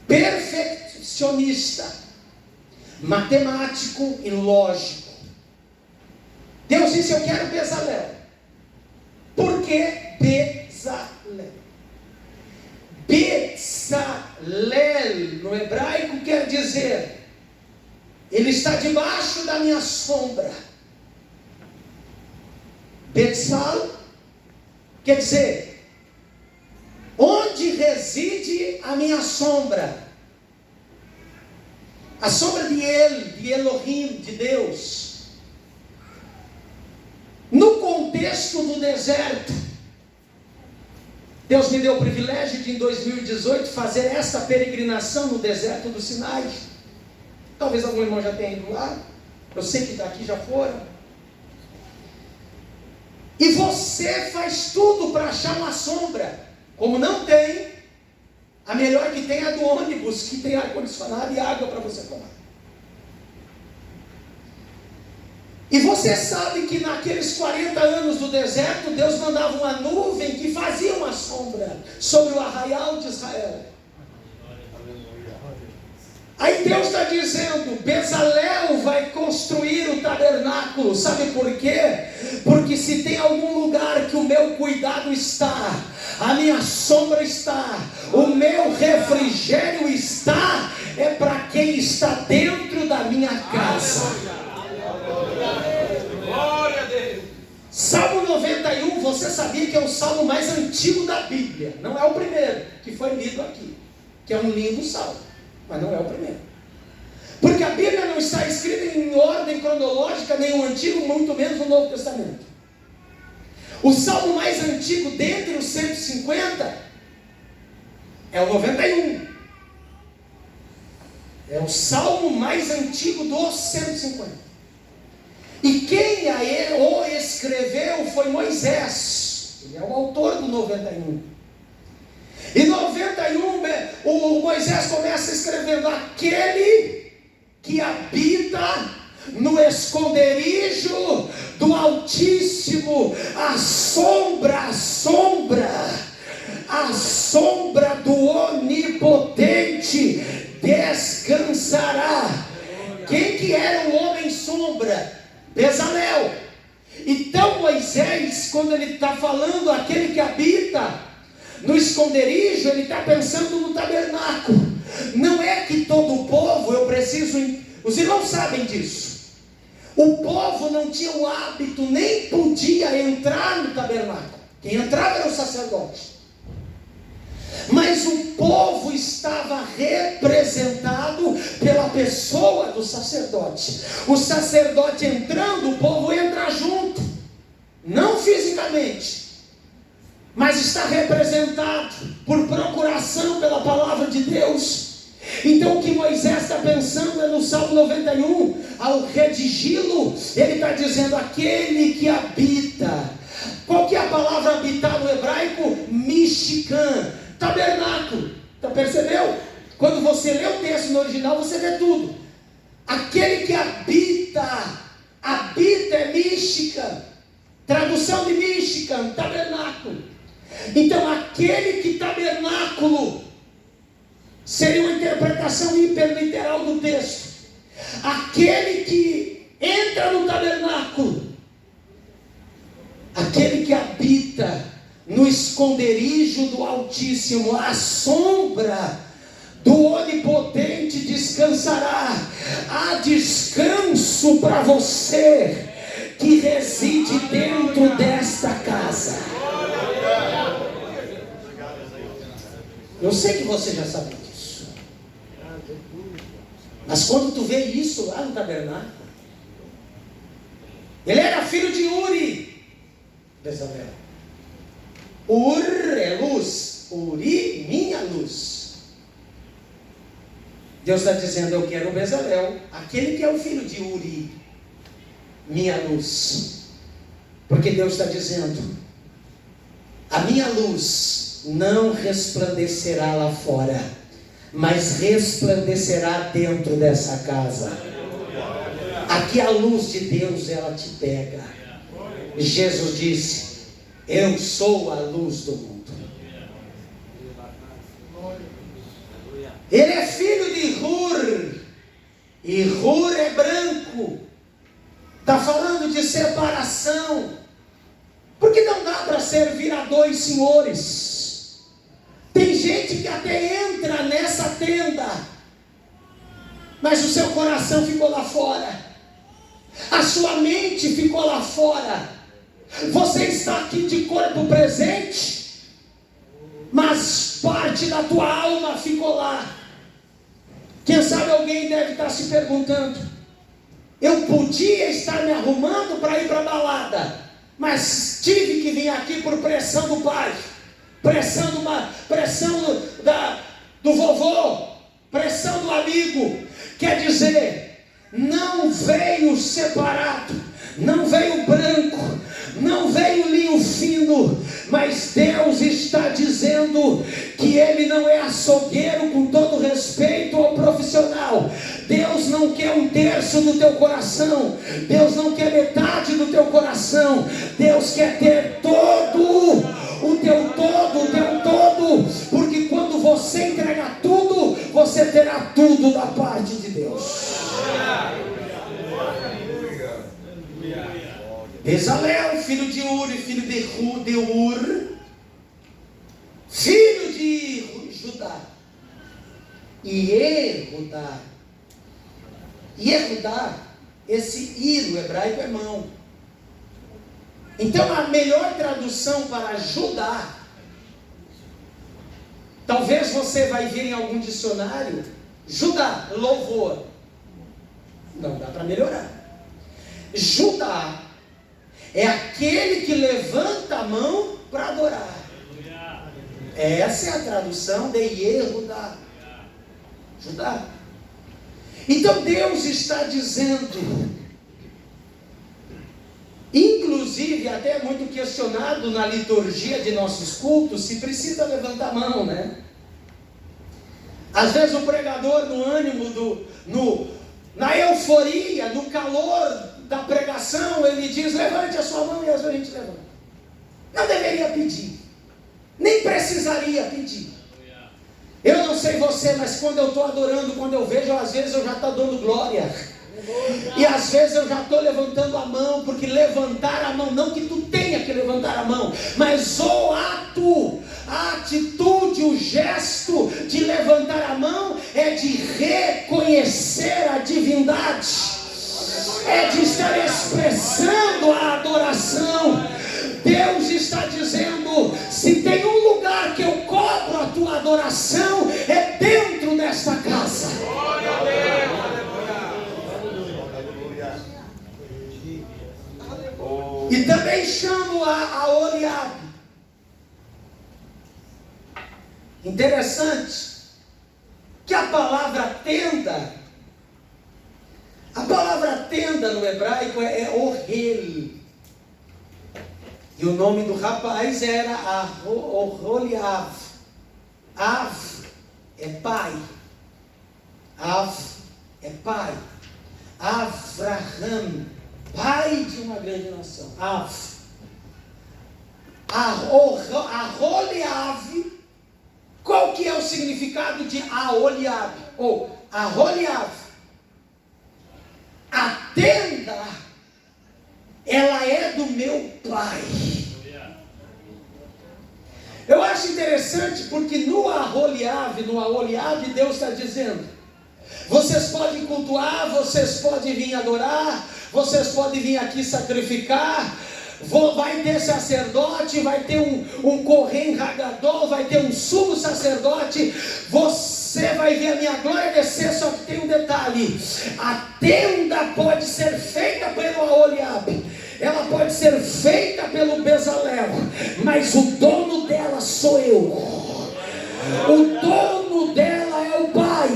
perfeccionista, matemático e lógico. Deus disse: eu quero Bezalel. Por que Bezalel? Bezalel no hebraico quer dizer: ele está debaixo da minha sombra. Betzal quer dizer: onde reside a minha sombra? A sombra de Elohim, de Deus. No contexto do deserto, Deus me deu o privilégio de, em 2018, fazer esta peregrinação no deserto do Sinai. Talvez algum irmão já tenha ido lá, eu sei que daqui já foram. E você faz tudo para achar uma sombra. Como não tem, a melhor que tem é a do ônibus, que tem ar-condicionado e água para você tomar. E você sabe que naqueles 40 anos do deserto, Deus mandava uma nuvem que fazia uma sombra sobre o arraial de Israel. Aí Deus está dizendo: Bezalel vai construir tabernáculo. Sabe por quê? Porque se tem algum lugar que o meu cuidado está, a minha sombra está, o meu refrigério está, é para quem está dentro da minha casa. Glória a Deus. Salmo 91, você sabia que é o salmo mais antigo da Bíblia? Não é o primeiro que foi lido aqui, que é um lindo salmo, mas não é o primeiro. Porque a Bíblia não está escrita em ordem cronológica, nem o Antigo, muito menos o Novo Testamento. O salmo mais antigo dentre os 150 é o 91. É o salmo mais antigo dos 150. E quem o escreveu foi Moisés. Ele é o autor do 91. E 91, o Moisés começa escrevendo: aquele que habita no esconderijo do Altíssimo, a sombra do Onipotente descansará. Quem que era o homem sombra? Bezalel. Então Moisés, quando ele está falando aquele que habita no esconderijo, ele está pensando no tabernáculo. Não é que todo o povo, os irmãos sabem disso, o povo não tinha o hábito, nem podia entrar no tabernáculo. Quem entrava era o sacerdote. Mas o povo estava representado pela pessoa do sacerdote. O sacerdote entrando, o povo entra junto, não fisicamente, mas está representado por procuração pela palavra de Deus. Então o que Moisés está pensando é no Salmo 91, ao redigi-lo, ele está dizendo: aquele que habita. Qual que é a palavra habitar no hebraico? Mishkan, tabernáculo. Então percebeu? Quando você lê o texto no original, você vê tudo. Aquele que habita é Mishkan. Tradução de Mishkan, tabernáculo. Então aquele que tabernáculo seria uma interpretação hiperliteral do texto. Aquele que entra no tabernáculo, aquele que habita no esconderijo do Altíssimo, a sombra do Onipotente descansará. Há descanso para você que reside dentro desta casa. Eu sei que você já sabe disso, mas quando tu vê isso lá no tabernáculo, ele era filho de Uri, Bezalel. Ur é luz, Uri, minha luz. Deus está dizendo: eu quero o Bezalel, aquele que é o filho de Uri, minha luz. Porque Deus está dizendo: a minha luz não resplandecerá lá fora, mas resplandecerá dentro dessa casa. Aqui a luz de Deus, ela te pega. Jesus disse: eu sou a luz do mundo. Ele é filho de Hur, e Hur é branco. Está falando de separação, porque não dá para servir a dois senhores. Tem gente que até entra nessa tenda, mas o seu coração ficou lá fora, a sua mente ficou lá fora. Você está aqui de corpo presente, mas parte da tua alma ficou lá. Quem sabe alguém deve estar se perguntando: eu podia estar me arrumando para ir para a balada, mas tive que vir aqui por pressão do pai, pressão do vovô, pressão do amigo. Quer dizer, não veio separado, não veio branco, não veio linho fino, mas Deus está dizendo que Ele não é açougueiro, com todo respeito ao profissional. Deus não quer um terço do teu coração, Deus não quer metade do teu coração, Deus quer ter todo, o teu todo, porque quando você entrega tudo, você terá tudo da parte de Deus. Bezalel, filho de Uri, filho de Ur, filho de Judá. E Yehudá. Yehudá, esse Ir, o hebraico é mão. Então a melhor tradução para Judá, talvez você vai ver em algum dicionário, Judá, louvor. Não dá para melhorar. Judá é aquele que levanta a mão para adorar. Essa é a tradução de Yehudá. Judá. Então Deus está dizendo, inclusive até é muito questionado na liturgia de nossos cultos, se precisa levantar a mão, né? Às vezes o pregador, no ânimo, na euforia, no calor da pregação, ele diz, levante a sua mão, e às vezes a gente levanta. Não deveria pedir, nem precisaria pedir. Eu não sei você, mas quando eu estou adorando, quando eu vejo, às vezes eu já estou dando glória. E às vezes eu já estou levantando a mão, porque levantar a mão, não que tu tenha que levantar a mão, mas o ato, a atitude, o gesto de levantar a mão é de reconhecer a divindade, é de estar expressando a adoração. Deus está dizendo, se tem um lugar que eu cobro a tua adoração, é dentro desta casa. E também chamo a Oliabe. Interessante que a palavra tenda no hebraico é Ohel. E o nome do rapaz era Oholiav. Av é pai. Av é pai. Avraham, pai de uma grande nação. Av. Aholiav. Qual que é o significado de Aholiav? Ou Aholiav? A tenda, ela é do meu pai. Eu acho interessante porque no Aholiav, Deus está dizendo, vocês podem cultuar, vocês podem vir adorar, vocês podem vir aqui sacrificar, vai ter sacerdote, vai ter um Kohen Hagadol, vai ter um sumo sacerdote, você vai ver a minha glória descer, só que tem um detalhe, a tenda pode ser feita pelo Aholiabe, ela pode ser feita pelo Bezalel, mas o dono dela sou eu, o dono dela é o Pai.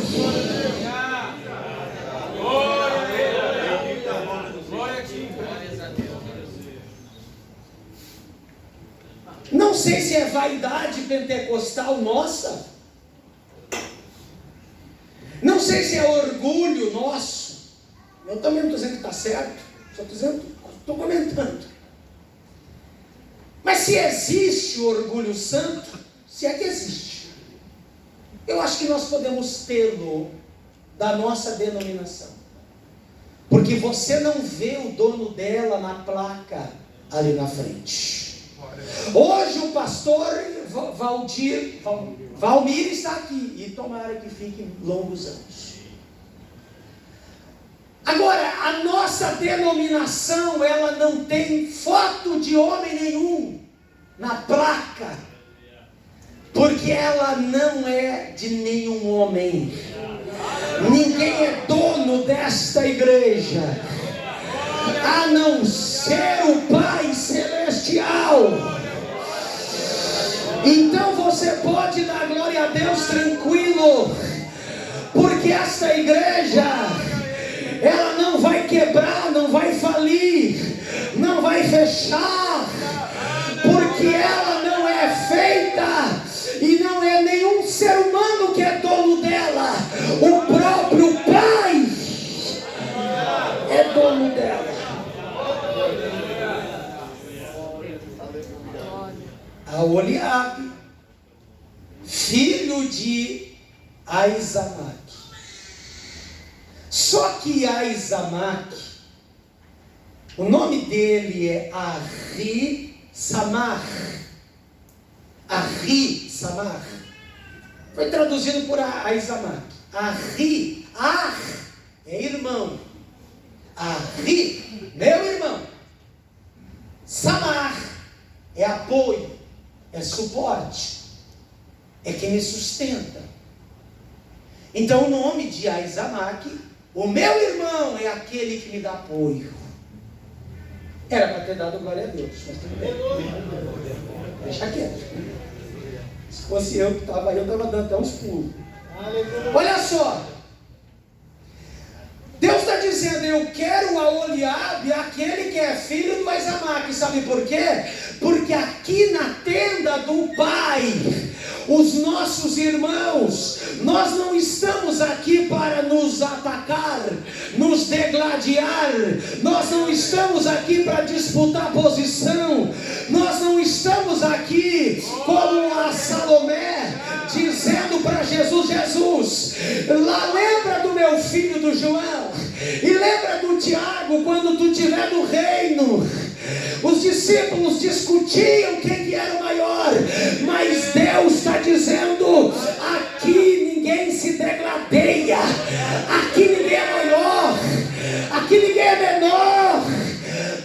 Não sei se é vaidade pentecostal nossa, não sei se é orgulho nosso, eu também não estou dizendo que está certo, só estou comentando, mas se existe o orgulho santo, se é que existe, eu acho que nós podemos tê-lo da nossa denominação, porque você não vê o dono dela na placa ali na frente. Hoje o pastor Valmir está aqui, e tomara que fique longos anos. Agora, a nossa denominação, ela não tem foto de homem nenhum na placa, porque ela não é de nenhum homem. Ninguém é dono desta igreja, a não ser o Pai Celestial. Então você pode dar glória a Deus tranquilo, porque esta igreja, ela não vai quebrar, não vai falir, não vai fechar, porque ela não é feita, e não é nenhum ser humano que é dono dela, o próprio Pai é dono dela. Aholiabe, filho de Aizamaque. Só que Aizamaque O nome dele é Ahri Samar. Ahri Samar. Foi traduzido por Aizamak. Ahri, é irmão. Ahri, meu irmão. Samar é apoio, é suporte, é quem me sustenta. Então o nome de Aizamak, o meu irmão, é aquele que me dá apoio. Era para ter dado glória a Deus, mas tudo bem. Deixa quieto. Se fosse eu que estava aí, eu estava dando até uns pulos. Olha só. Deus está dizendo, eu quero a Oliabe, aquele que é filho do Aizamak. Sabe por quê? Porque aqui na tenda do Pai, os nossos irmãos, nós não estamos aqui para nos atacar, nos degladiar, nós não estamos aqui para disputar posição, nós não estamos aqui como a Salomé, dizendo para Jesus, lá lembra do meu filho do João, e lembra do Tiago, quando tu estiver no reino. Os discípulos discutiam quem que era o maior, mas Deus está dizendo, aqui ninguém se degladeia, aqui ninguém é maior, aqui ninguém é menor.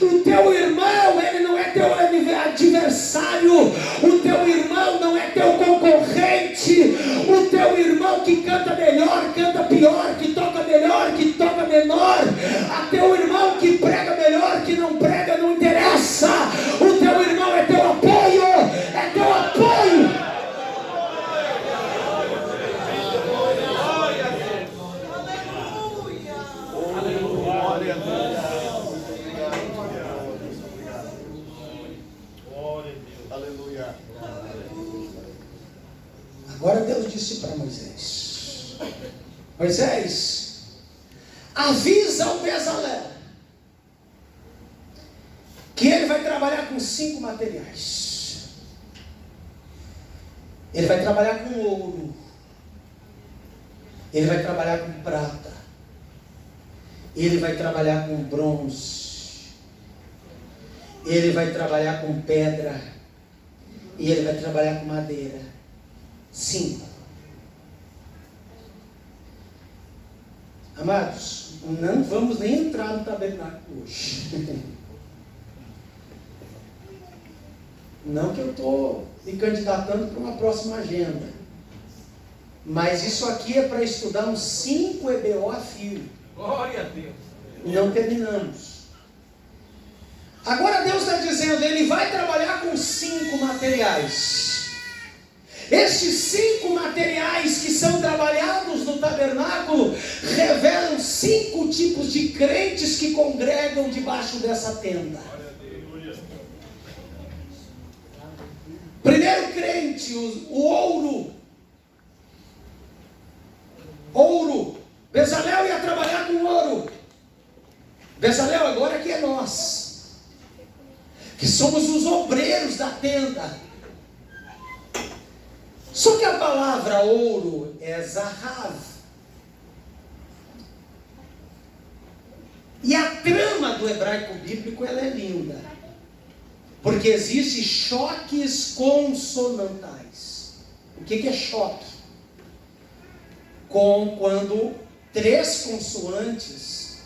O teu irmão, ele não é teu adversário, o teu irmão não é teu concorrente, o teu irmão que canta melhor, canta pior, que toca melhor, que toca menor, a teu irmão que prega melhor, que não prega, não interessa, o teu irmão é teu apoio, é teu apoio. Agora Deus disse para Moisés: Moisés, avisa o Bezalel que ele vai trabalhar com 5 materiais. Ele vai trabalhar com ouro, ele vai trabalhar com prata, ele vai trabalhar com bronze, ele vai trabalhar com pedra e ele vai trabalhar com madeira. 5. Amados, não vamos nem entrar no tabernáculo hoje. Não que eu estou me candidatando para uma próxima agenda, mas isso aqui é para estudar uns 5 EBO a fio. Glória a Deus. Não terminamos. Agora Deus está dizendo, ele vai trabalhar com 5 materiais. Estes 5 materiais que são trabalhados no tabernáculo revelam 5 tipos de crentes que congregam debaixo dessa tenda. Primeiro crente, o ouro. Ouro. Bezalel ia trabalhar com ouro. Bezalel agora que é nós, que somos os obreiros da tenda. Só que a palavra ouro é zahav. E a trama do hebraico bíblico ela é linda, porque existem choques consonantais. O que é choque? Quando 3 consoantes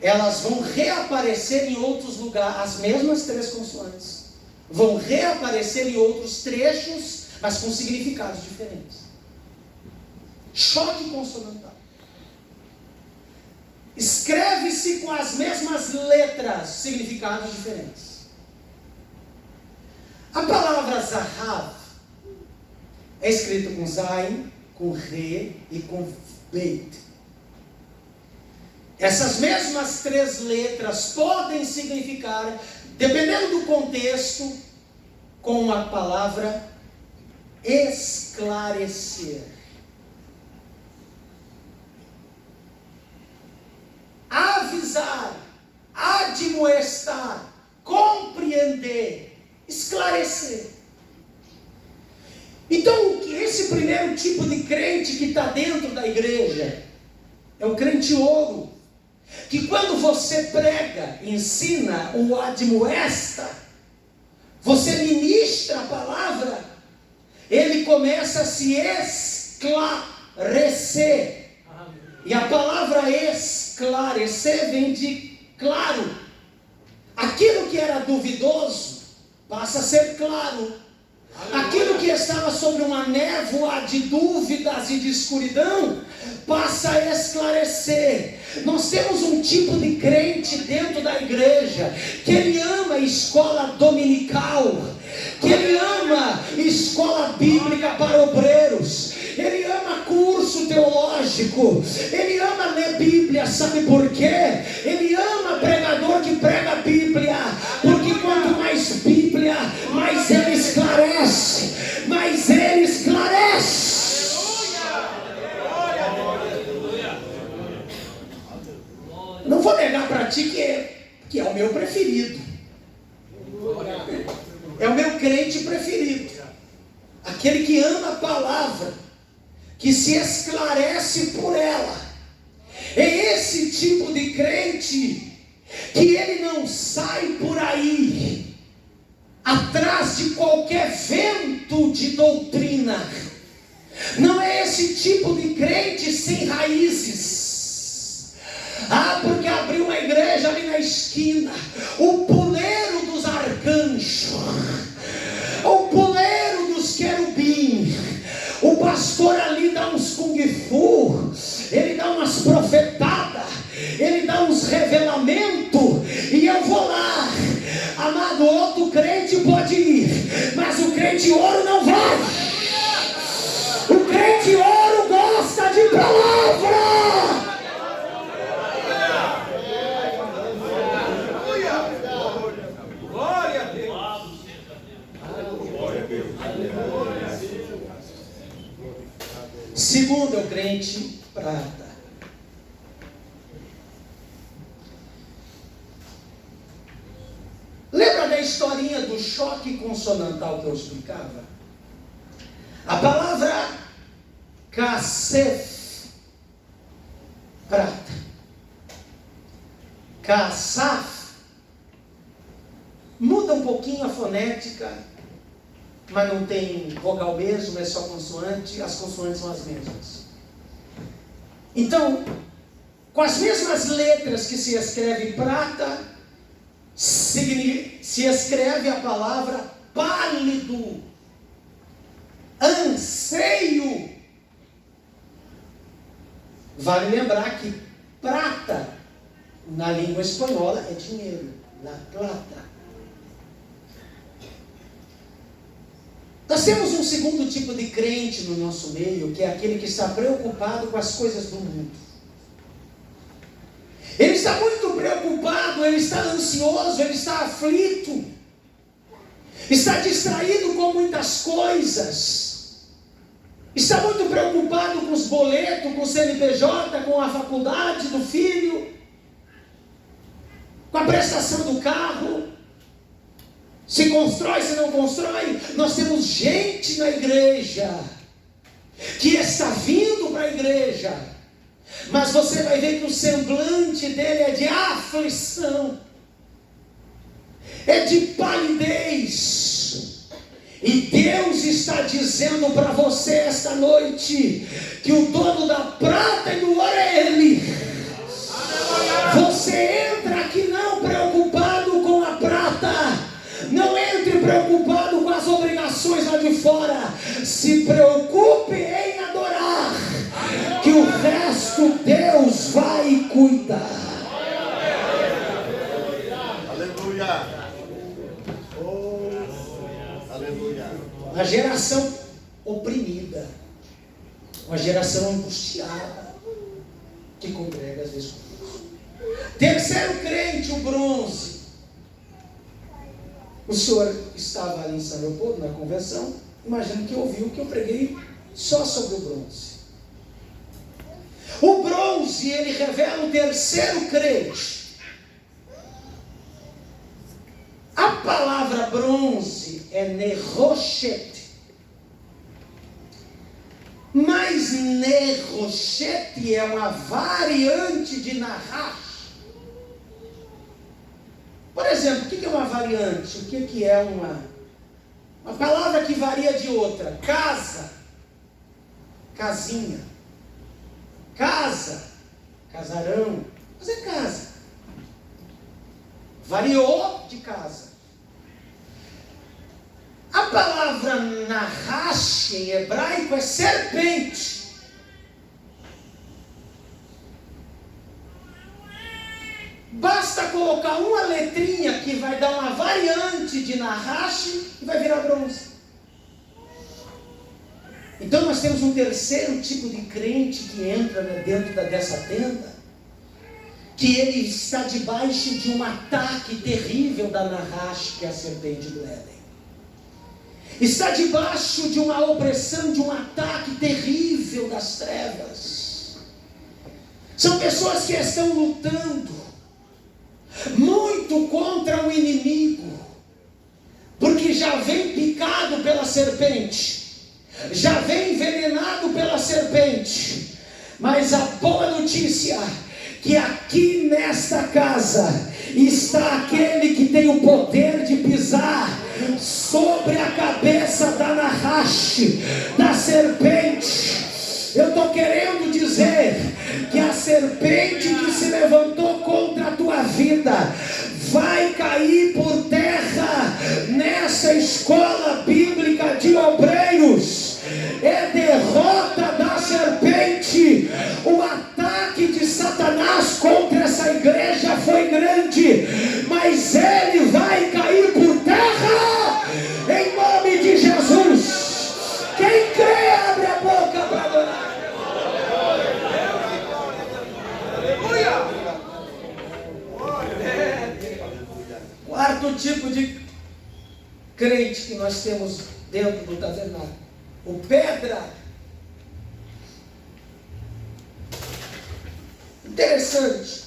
elas vão reaparecer em outros lugares, as mesmas 3 consoantes vão reaparecer em outros trechos, mas com significados diferentes. Choque consonantal. Escreve-se com as mesmas letras, significados diferentes. A palavra zahav é escrita com zain, com re e com beit. Essas mesmas 3 letras podem significar, dependendo do contexto, com a palavra esclarecer, avisar, admoestar, compreender, esclarecer. Então, esse primeiro tipo de crente que está dentro da igreja é o crente ouro. que quando você prega, ensina ou admoesta, você ministra a palavra, ele começa a se esclarecer. E a palavra esclarecer vem de claro. Aquilo que era duvidoso passa a ser claro. Aquilo que estava sobre uma névoa de dúvidas e de escuridão passa a esclarecer. Nós temos um tipo de crente dentro da igreja que ele ama a escola dominical, que ele ama escola bíblica para obreiros, ele ama curso teológico, ele ama ler Bíblia. Sabe por quê? Ele ama pregador que prega a Bíblia, porque quanto mais Bíblia, mais ele esclarece, mais ele esclarece. Não vou negar para ti que é o meu preferido, é o meu crente preferido, aquele que ama a palavra, que se esclarece por ela. É esse tipo de crente que ele não sai por aí atrás de qualquer vento de doutrina. Não é esse tipo de crente sem raízes. Porque abriu uma igreja ali na esquina, o puleiro dos arcanjos, o puleiro dos querubins, o pastor ali dá uns kung fu, ele dá umas profetadas, ele dá uns revelamentos, e eu vou lá. Amado, outro crente pode ir, mas o crente ouro não vai. O crente ouro gosta de palavra. Segundo é o crente prata. Lembra da historinha do choque consonantal que eu explicava? A palavra kasef, prata, kasaf, muda um pouquinho a fonética, mas não tem vogal mesmo, é só consoante, as consoantes são as mesmas. Então, com as mesmas letras que se escreve prata, se escreve a palavra pálido, anseio. Vale lembrar que prata, na língua espanhola, é dinheiro, la plata. Nós temos um segundo tipo de crente no nosso meio, que é aquele que está preocupado com as coisas do mundo. Ele está muito preocupado, ele está ansioso, ele está aflito, está distraído com muitas coisas, está muito preocupado com os boletos, com o CNPJ, com a faculdade do filho, com a prestação do carro. Se constrói, se não constrói. Nós temos gente na igreja que está vindo para a igreja, mas você vai ver que o semblante dele é de aflição, é de palidez. E Deus está dizendo para você esta noite que o dono da prata e do ouro é Ele. Você entra aqui não preocupado com a prata, não entre preocupado com as obrigações lá de fora. Se preocupe em adorar, que o resto Deus vai cuidar. Aleluia. Oh, aleluia. Uma geração oprimida, uma geração angustiada, que congrega às vezes com Deus. Terceiro crente, o bronze. O senhor estava ali em São Leopoldo, na convenção, imagino que ouviu que eu preguei só sobre o bronze. O bronze, ele revela o terceiro crente. A palavra bronze é nerochete, mas nerochete é uma variante de narrash. Por exemplo, o que é uma variante? O que é uma palavra que varia de outra? Casa, casinha. Casa, casarão. Mas é casa. Variou de casa. A palavra nahash em hebraico é serpente. Basta colocar uma letrinha que vai dar uma variante de nahash e vai virar bronze. Então nós temos um terceiro tipo de crente que entra dentro dessa tenda, que ele está debaixo de um ataque terrível da nahash, que é a serpente do Éden. Está debaixo de uma opressão, de um ataque terrível das trevas. São pessoas que estão lutando muito contra o inimigo, porque já vem picado pela serpente, já vem envenenado pela serpente. Mas a boa notícia que aqui nesta casa está aquele que tem o poder de pisar sobre a cabeça da nahash, da serpente. Eu estou querendo dizer que a serpente que se levantou contra a tua vida vai cair por terra nessa escola bíblica de obreiros. É derrota da serpente. O ataque de Satanás contra essa igreja foi grande, mas ele vai cair por terra em nome de Jesus. Quem crê, abre a boca para adorar. Quarto tipo de crente que nós temos dentro do tabernáculo: o pedra. Interessante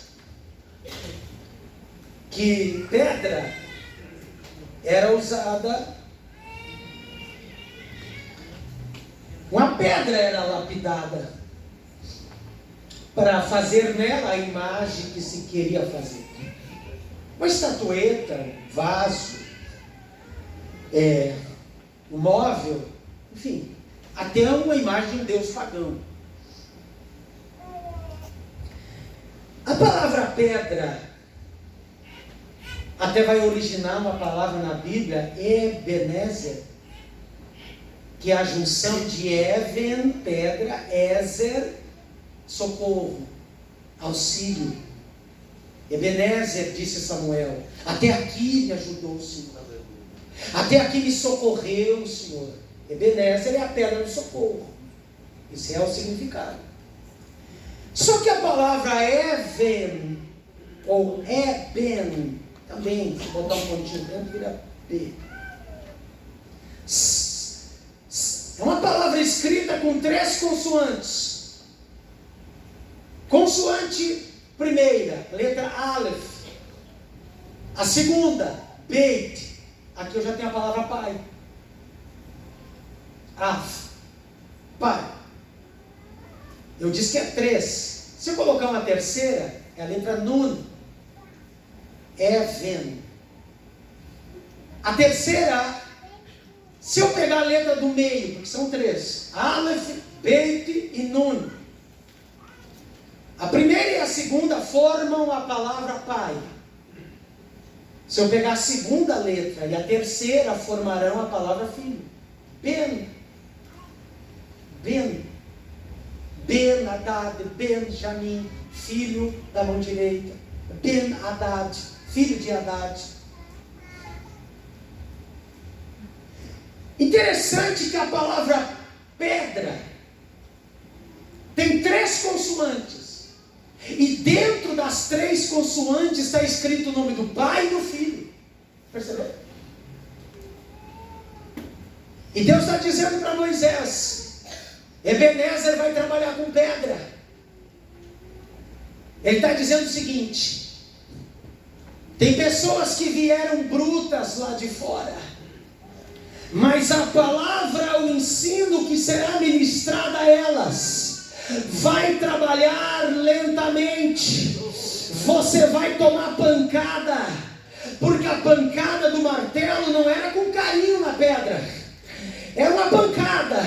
que pedra era usada, uma pedra era lapidada para fazer nela a imagem que se queria fazer. Uma estatueta, um vaso, um móvel, enfim, até uma imagem de um deus pagão. A palavra pedra até vai originar uma palavra na Bíblia, Ebenezer, que é a junção de Even, pedra, Ezer, socorro, auxílio. Ebenezer, disse Samuel, até aqui me ajudou o Senhor, até aqui me socorreu o Senhor. Ebenezer é a pedra do socorro. Esse é o significado. Só que a palavra Even, ou Eben, também, se botar um pontinho dentro, vira P. É uma palavra escrita com 3 consoantes. Consoante primeira, letra Aleph. A segunda, Beit. Aqui eu já tenho a palavra pai. Af, pai. Eu disse que é 3. Se eu colocar uma terceira, é a letra Nun. Even. A terceira, se eu pegar a letra do meio, porque são 3, Aleph, Beit e Nun. A primeira e a segunda formam a palavra pai. Se eu pegar a segunda letra e a terceira, formarão a palavra filho. Ben. Ben-Hadad, Benjamim, filho da mão direita. Ben-Hadad, filho de Hadad. Interessante que a palavra pedra tem 3 consoantes. E dentro das 3 consoantes está escrito o nome do Pai e do Filho. Percebeu? E Deus está dizendo para Moisés: Ebenezer vai trabalhar com pedra. Ele está dizendo o seguinte: tem pessoas que vieram brutas lá de fora, mas a palavra, o ensino que será ministrado a elas vai trabalhar lentamente. Você vai tomar pancada, Porque a pancada do martelo não era com carinho na pedra. É uma pancada,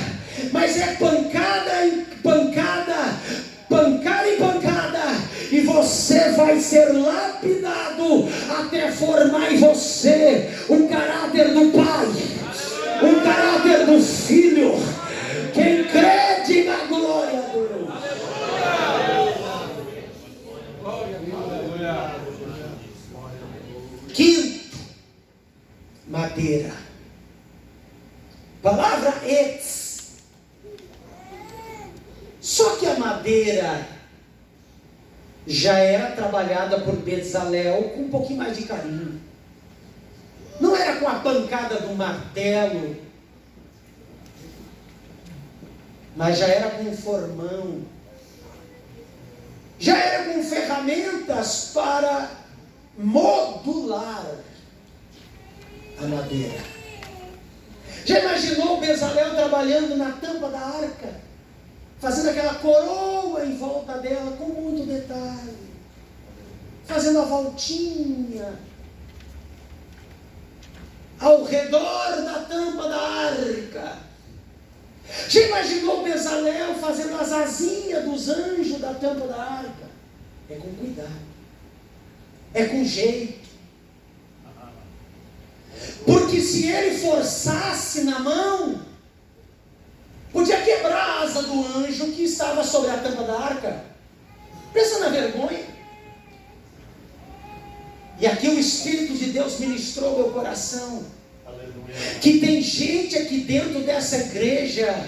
mas é pancada em pancada, pancada em pancada, e você vai ser lapidado até formar em você o caráter do Pai, o caráter do Filho. Quem crê, diga glória a Deus. Quinto, madeira. Palavra etz. Só que a madeira já era trabalhada por Bezalel com um pouquinho mais de carinho. Não era com a pancada do martelo, mas já era com formão. Já era com ferramentas para modular a madeira. Já imaginou o Bezalel trabalhando na tampa da arca, fazendo aquela coroa em volta dela com muito detalhe, fazendo a voltinha ao redor da tampa da arca? Já imaginou Bezalel fazendo as asinhas dos anjos da tampa da arca? É com cuidado, é com jeito. Porque se ele forçasse na mão, podia quebrar a asa do anjo que estava sobre a tampa da arca. Pensa na vergonha. E aqui o Espírito de Deus ministrou meu coração. Que tem gente aqui dentro dessa igreja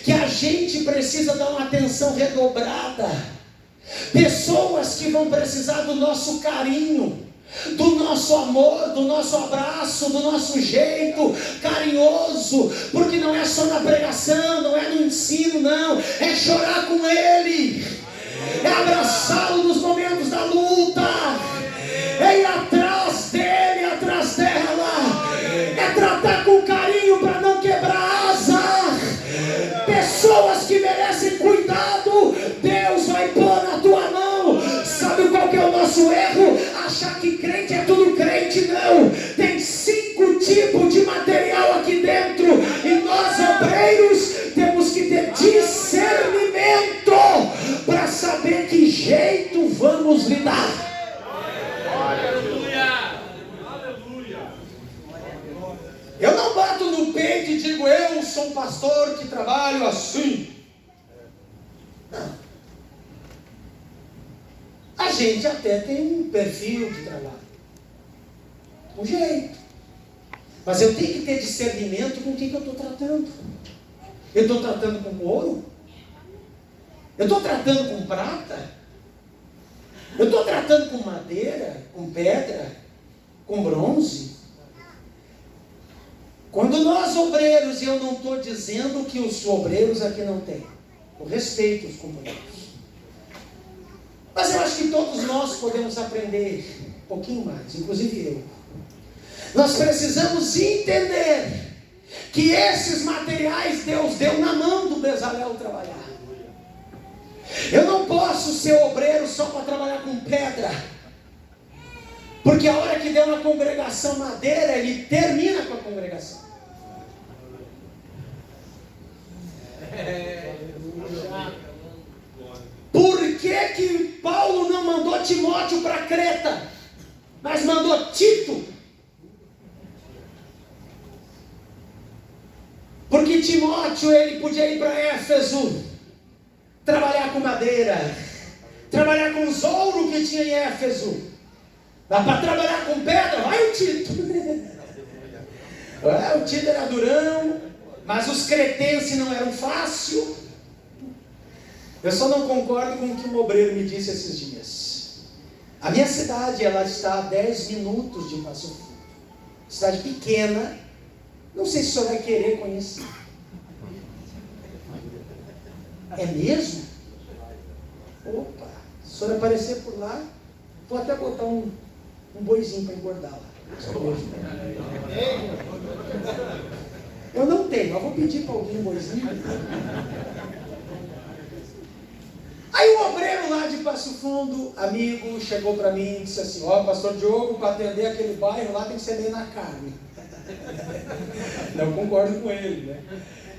que a gente precisa dar uma atenção redobrada. Pessoas que vão precisar do nosso carinho, do nosso amor, do nosso abraço, do nosso jeito carinhoso, porque não é só na pregação, não é no ensino, não, é chorar com Ele, é abraçá-lo nos momentos da luta, é ir atrás dele, atrás dela, é tratar com carinho para não quebrar asa. Pessoas que merecem cuidado, Deus vai pôr na tua mão. Sabe qual que é o nosso erro? Achar que crente é tudo crente. Não, tem 5 tipos de material aqui dentro, e nós obreiros temos que ter discernimento para saber que jeito vamos lidar. Eu não bato no peito e digo, eu sou um pastor que trabalho assim. Não. A gente até tem um perfil de trabalho, um jeito. Mas eu tenho que ter discernimento com quem que eu estou tratando. Eu estou tratando com ouro? Eu estou tratando com prata? Eu estou tratando com madeira, com pedra, com bronze? Quando nós obreiros, e eu não estou dizendo que os obreiros aqui não têm, eu respeito os companheiros, mas eu acho que todos nós podemos aprender um pouquinho mais, inclusive eu. Nós precisamos entender que esses materiais Deus deu na mão do Bezalel trabalhar. Eu não posso ser obreiro só para trabalhar com pedra, porque a hora que deu na congregação madeira, ele termina com a congregação. Por que Paulo não mandou Timóteo para Creta, mas mandou Tito? Porque Timóteo, ele podia ir para Éfeso, trabalhar com madeira, trabalhar com os ouros que tinha em Éfeso. Mas para trabalhar com pedra, vai o Tito. O Tito era durão, mas os cretenses não eram fácil. Eu só não concordo com o que um obreiro me disse esses dias. A minha cidade, ela está a 10 minutos de Passo Fundo. Cidade pequena. Não sei se o senhor vai querer conhecer. É mesmo? Opa, se o senhor aparecer por lá, vou até botar um boizinho para engordar lá. Eu não tenho, mas vou pedir para alguém um boizinho. Aí o obreiro lá de Passo Fundo, amigo, chegou para mim e disse assim: ó, pastor Diogo, para atender aquele bairro lá tem que ser meio na carne. Eu concordo com ele, né?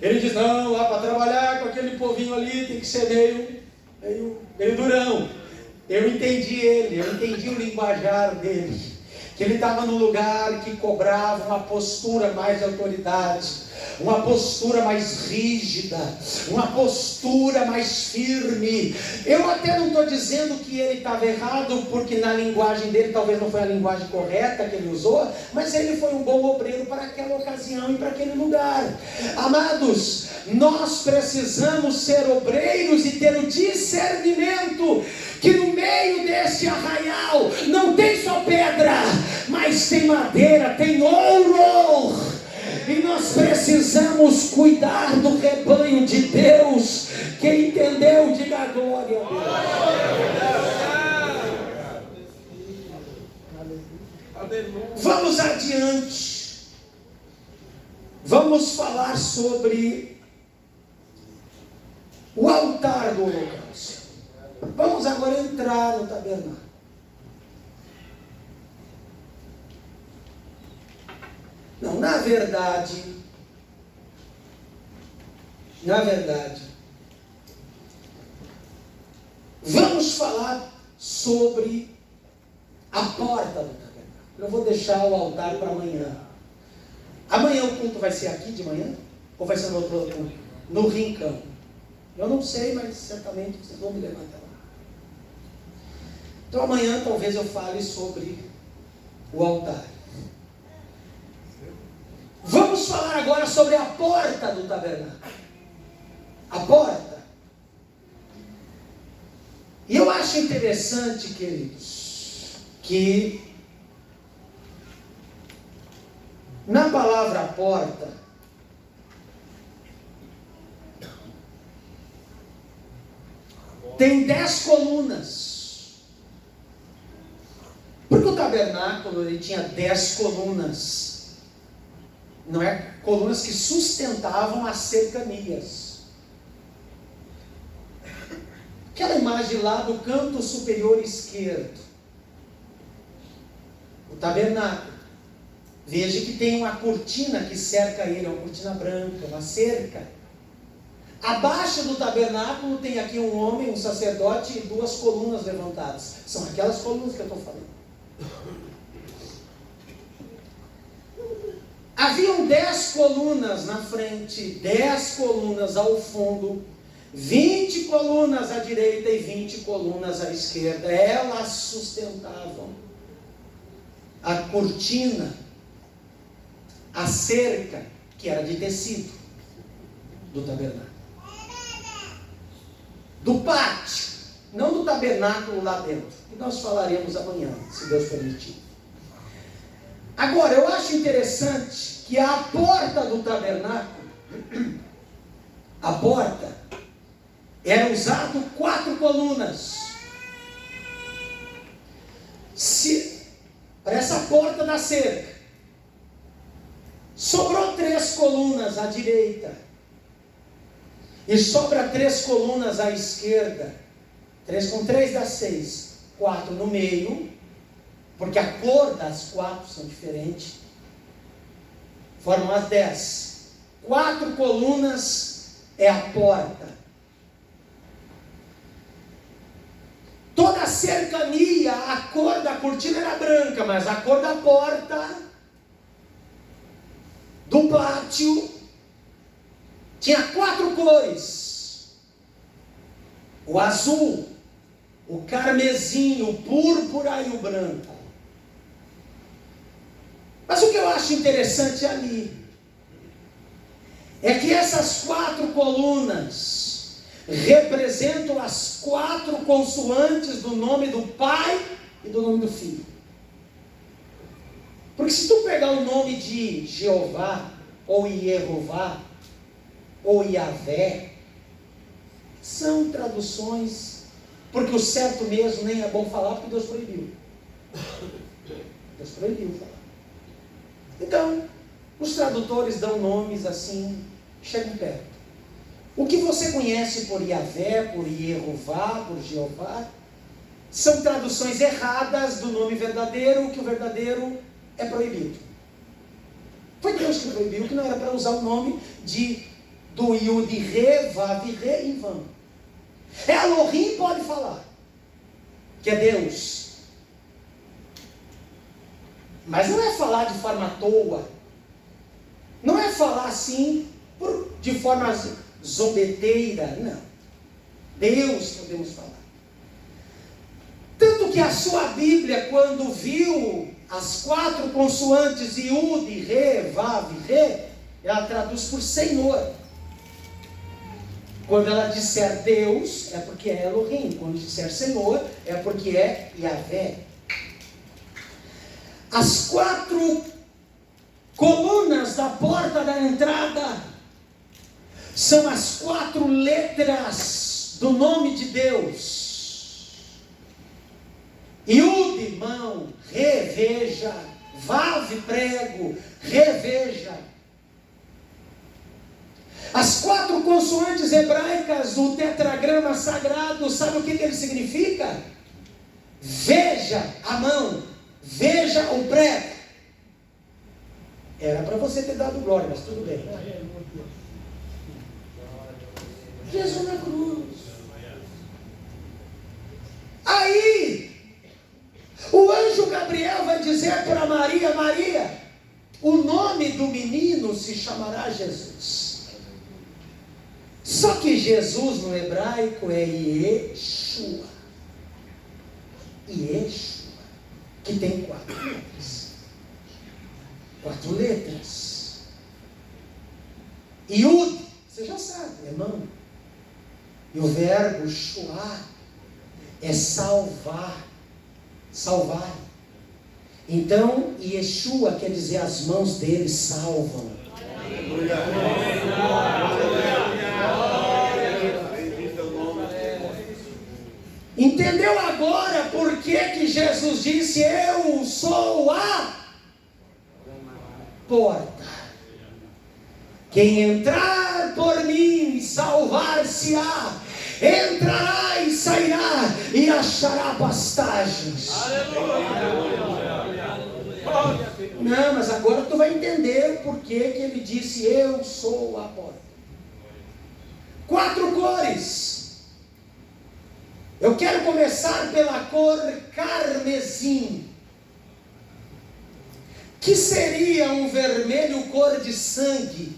Ele diz: não, lá para trabalhar com aquele povinho ali tem que ser meio durão. Eu entendi ele, eu entendi o linguajar dele, que ele estava num lugar que cobrava uma postura mais de autoridade, uma postura mais rígida, uma postura mais firme. Eu até não estou dizendo que ele estava errado, porque na linguagem dele talvez não foi a linguagem correta que ele usou, mas ele foi um bom obreiro para aquela ocasião e para aquele lugar. Amados, nós precisamos ser obreiros e ter o discernimento que no meio desse arraial não tem só pedra, mas tem madeira, tem ouro. E nós precisamos cuidar do rebanho de Deus. Quem entendeu, diga glória a Deus. Vamos adiante. Vamos falar sobre o altar do holocausto. Vamos agora entrar no tabernáculo. Não, na verdade, vamos falar sobre a porta do tabernáculo. Eu vou deixar o altar para amanhã. Amanhã o culto vai ser aqui de manhã? Ou vai ser no outro culto? No rincão? Eu não sei, mas certamente vocês vão me levar até lá. Então amanhã talvez eu fale sobre o altar. Vamos falar agora sobre a porta do tabernáculo. A porta. E eu acho interessante, queridos, que na palavra porta, tem 10 colunas. Porque o tabernáculo ele tinha 10 colunas. Não é? Colunas que sustentavam as cercanias. Aquela imagem lá do canto superior esquerdo. O tabernáculo. Veja que tem uma cortina que cerca ele, uma cortina branca, uma cerca. Abaixo do tabernáculo tem aqui um homem, um sacerdote e 2 colunas levantadas. São aquelas colunas que eu estou falando. Haviam 10 colunas na frente, 10 colunas ao fundo, 20 colunas à direita e 20 colunas à esquerda. Elas sustentavam a cortina, a cerca, que era de tecido, do tabernáculo. Do pátio, não do tabernáculo lá dentro. E nós falaremos amanhã, se Deus permitir. Agora, eu acho interessante que a porta do tabernáculo, a porta, era usado 4 colunas. Para essa porta da cerca, sobrou 3 colunas à direita, e sobra 3 colunas à esquerda. 3 com 3 dá 6, 4 no meio, porque a cor das 4 são diferentes, formam as 10. 4 colunas é a porta. Toda a cercania, a cor da cortina era branca, mas a cor da porta, do pátio, tinha 4 cores: o azul, o carmesim, o púrpura e o branco. Mas o que eu acho interessante ali é que essas 4 colunas representam as 4 consoantes do nome do Pai e do nome do Filho. Porque se tu pegar o nome de Jeová, ou Yehová, ou Yahvé, são traduções, porque o certo mesmo nem é bom falar, porque Deus proibiu. Deus proibiu falar. Então, os tradutores dão nomes assim, chegam perto. O que você conhece por Yahvé, por Yehová, por Jeová, são traduções erradas do nome verdadeiro, que o verdadeiro é proibido. Foi Deus que proibiu, que não era para usar o nome do Yud Re, Vav Re em vão. Elohim pode falar, que é Deus. Mas não é falar de forma à toa. Não é falar assim, de forma zombeteira, não. Deus podemos falar. Tanto que a sua Bíblia, quando viu as 4 consoantes Yud, Re, Vav, Re, ela traduz por Senhor. Quando ela disser Deus, é porque é Elohim. Quando disser Senhor, é porque é Yahvé. As 4 colunas da porta da entrada são as 4 letras do nome de Deus. Yud, mão, reveja, Vav, prego, reveja. As 4 consoantes hebraicas do tetragrama sagrado, sabe o que ele significa? Veja a mão, veja o prego. Era para você ter dado glória, mas tudo bem. Jesus na cruz. Aí, o anjo Gabriel vai dizer para Maria: Maria, o nome do menino se chamará Jesus. Só que Jesus no hebraico é Yeshua. Yeshua, que tem 4 letras. 4 letras. Yud, você já sabe, é mão. E o verbo shuá é salvar. Salvar. Então, Yeshua quer dizer as mãos dele salvam. Entendeu agora por que Jesus disse: eu sou a porta. Quem entrar por mim salvar-se-á, entrará e sairá e achará pastagens. Não, mas agora tu vai entender por que ele disse: eu sou a porta. 4 cores. Eu quero começar pela cor carmesim, que seria um vermelho cor de sangue.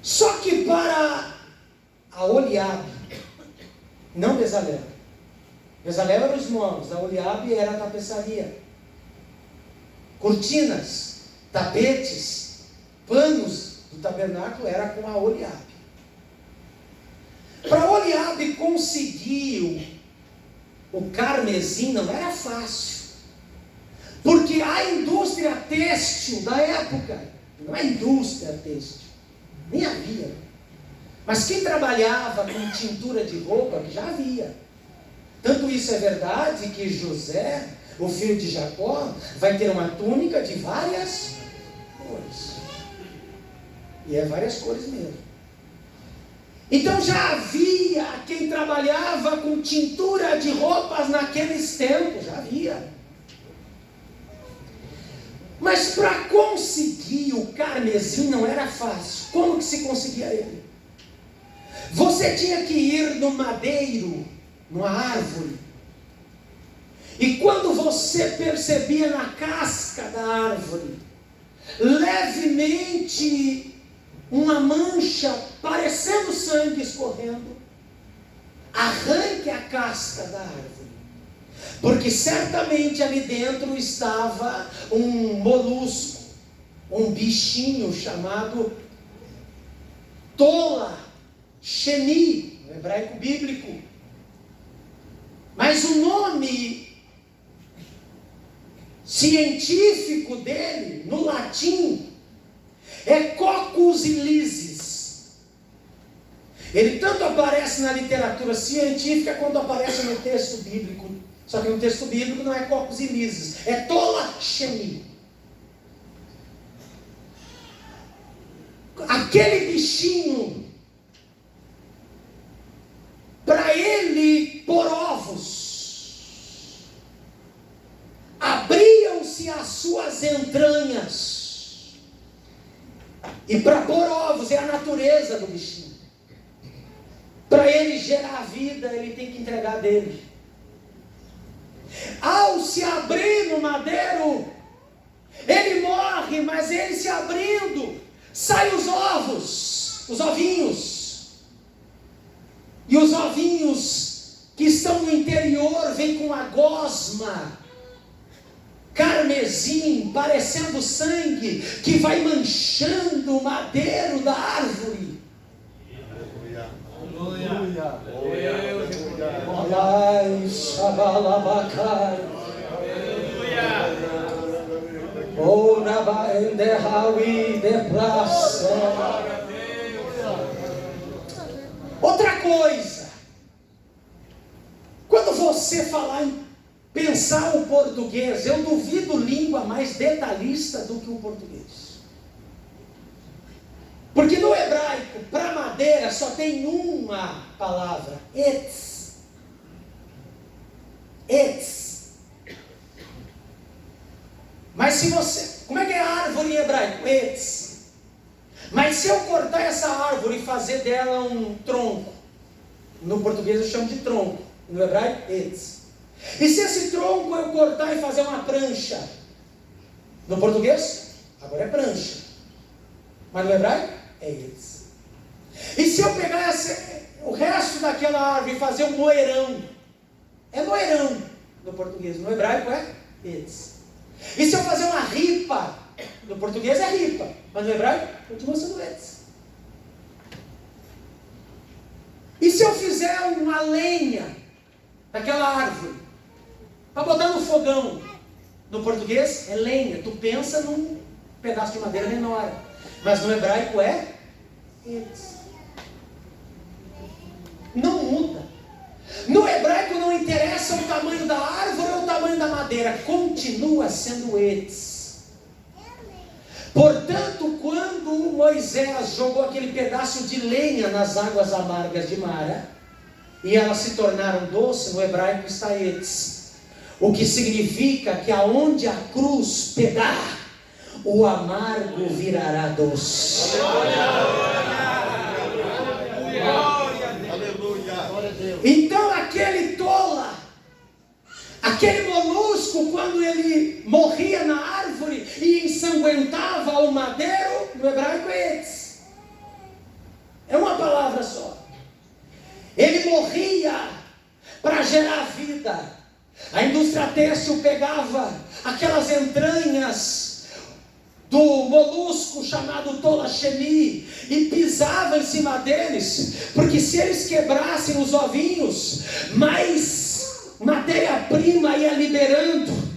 Só que para a Oliabe, não Bezalel. Bezalel eram os móveis, a Oliabe era a tapeçaria. Cortinas, tapetes, panos do tabernáculo era com a Oliabe. Para Oliabe conseguir o carmesim não era fácil, porque a indústria têxtil da época, não é indústria têxtil, nem havia, mas quem trabalhava com tintura de roupa, que já havia. Tanto isso é verdade que José, o filho de Jacó, vai ter uma túnica de várias cores, e é várias cores mesmo. Então já havia quem trabalhava com tintura de roupas naqueles tempos, já havia. Mas para conseguir o carmesim não era fácil. Como que se conseguia ele? Você tinha que ir no madeiro, numa árvore, e quando você percebia na casca da árvore, levemente, uma mancha parecendo sangue escorrendo, arranque a casca da árvore, porque certamente ali dentro estava um molusco, um bichinho chamado tola, sheni, no hebraico bíblico. Mas o nome científico dele, no latim, é Coccus ilicis. Ele tanto aparece na literatura científica quanto aparece no texto bíblico. Só que no texto bíblico não é Coccus ilicis, é tola sheni. aquele bichinho, para ele pôr ovos, abriam-se as suas entranhas, e para pôr ovos é a natureza do bichinho. Para ele gerar vida, ele tem que entregar dele. Ao se abrir no madeiro, ele morre, mas ele se abrindo, saem os ovos, os ovinhos. E os ovinhos que estão no interior vêm com a gosma carmesim, parecendo sangue, que vai manchando o madeiro da árvore. Olai, Shabalabacai. Ora baenderraui de praça. Outra coisa, quando você falar em pensar o português, eu duvido língua mais detalhista do que o português. Porque no hebraico, para madeira, só tem uma palavra, etz. Etz. Mas se você, como é que é a árvore em hebraico? Etz. Mas se eu cortar essa árvore e fazer dela um tronco, no português eu chamo de tronco, no hebraico, etz. E se esse tronco eu cortar e fazer uma prancha, no português, agora é prancha, mas no hebraico, é etz. E se eu pegar o resto daquela árvore e fazer um moeirão, é moeirão no português, no hebraico é etz. E se eu fazer uma ripa, no português é ripa, mas no hebraico continua sendo etz. E se eu fizer uma lenha daquela árvore para botar no fogão, no português é lenha, tu pensa num pedaço de madeira menor, mas no hebraico é etz. Não muda. No hebraico não interessa o tamanho da árvore ou o tamanho da madeira, continua sendo etz. Portanto, quando Moisés jogou aquele pedaço de lenha nas águas amargas de Mara, e elas se tornaram doces, no hebraico está etz, o que significa que aonde a cruz pegar, o amargo virará doce. Então aquele tola, aquele molusco, quando ele morria na árvore e ensanguentava o madeiro, no hebraico é etz. É uma palavra só. Ele morria para gerar vida. A indústria têxtil pegava aquelas entranhas do molusco chamado tolachemi e pisava em cima deles, porque se eles quebrassem os ovinhos, mais matéria-prima ia liberando.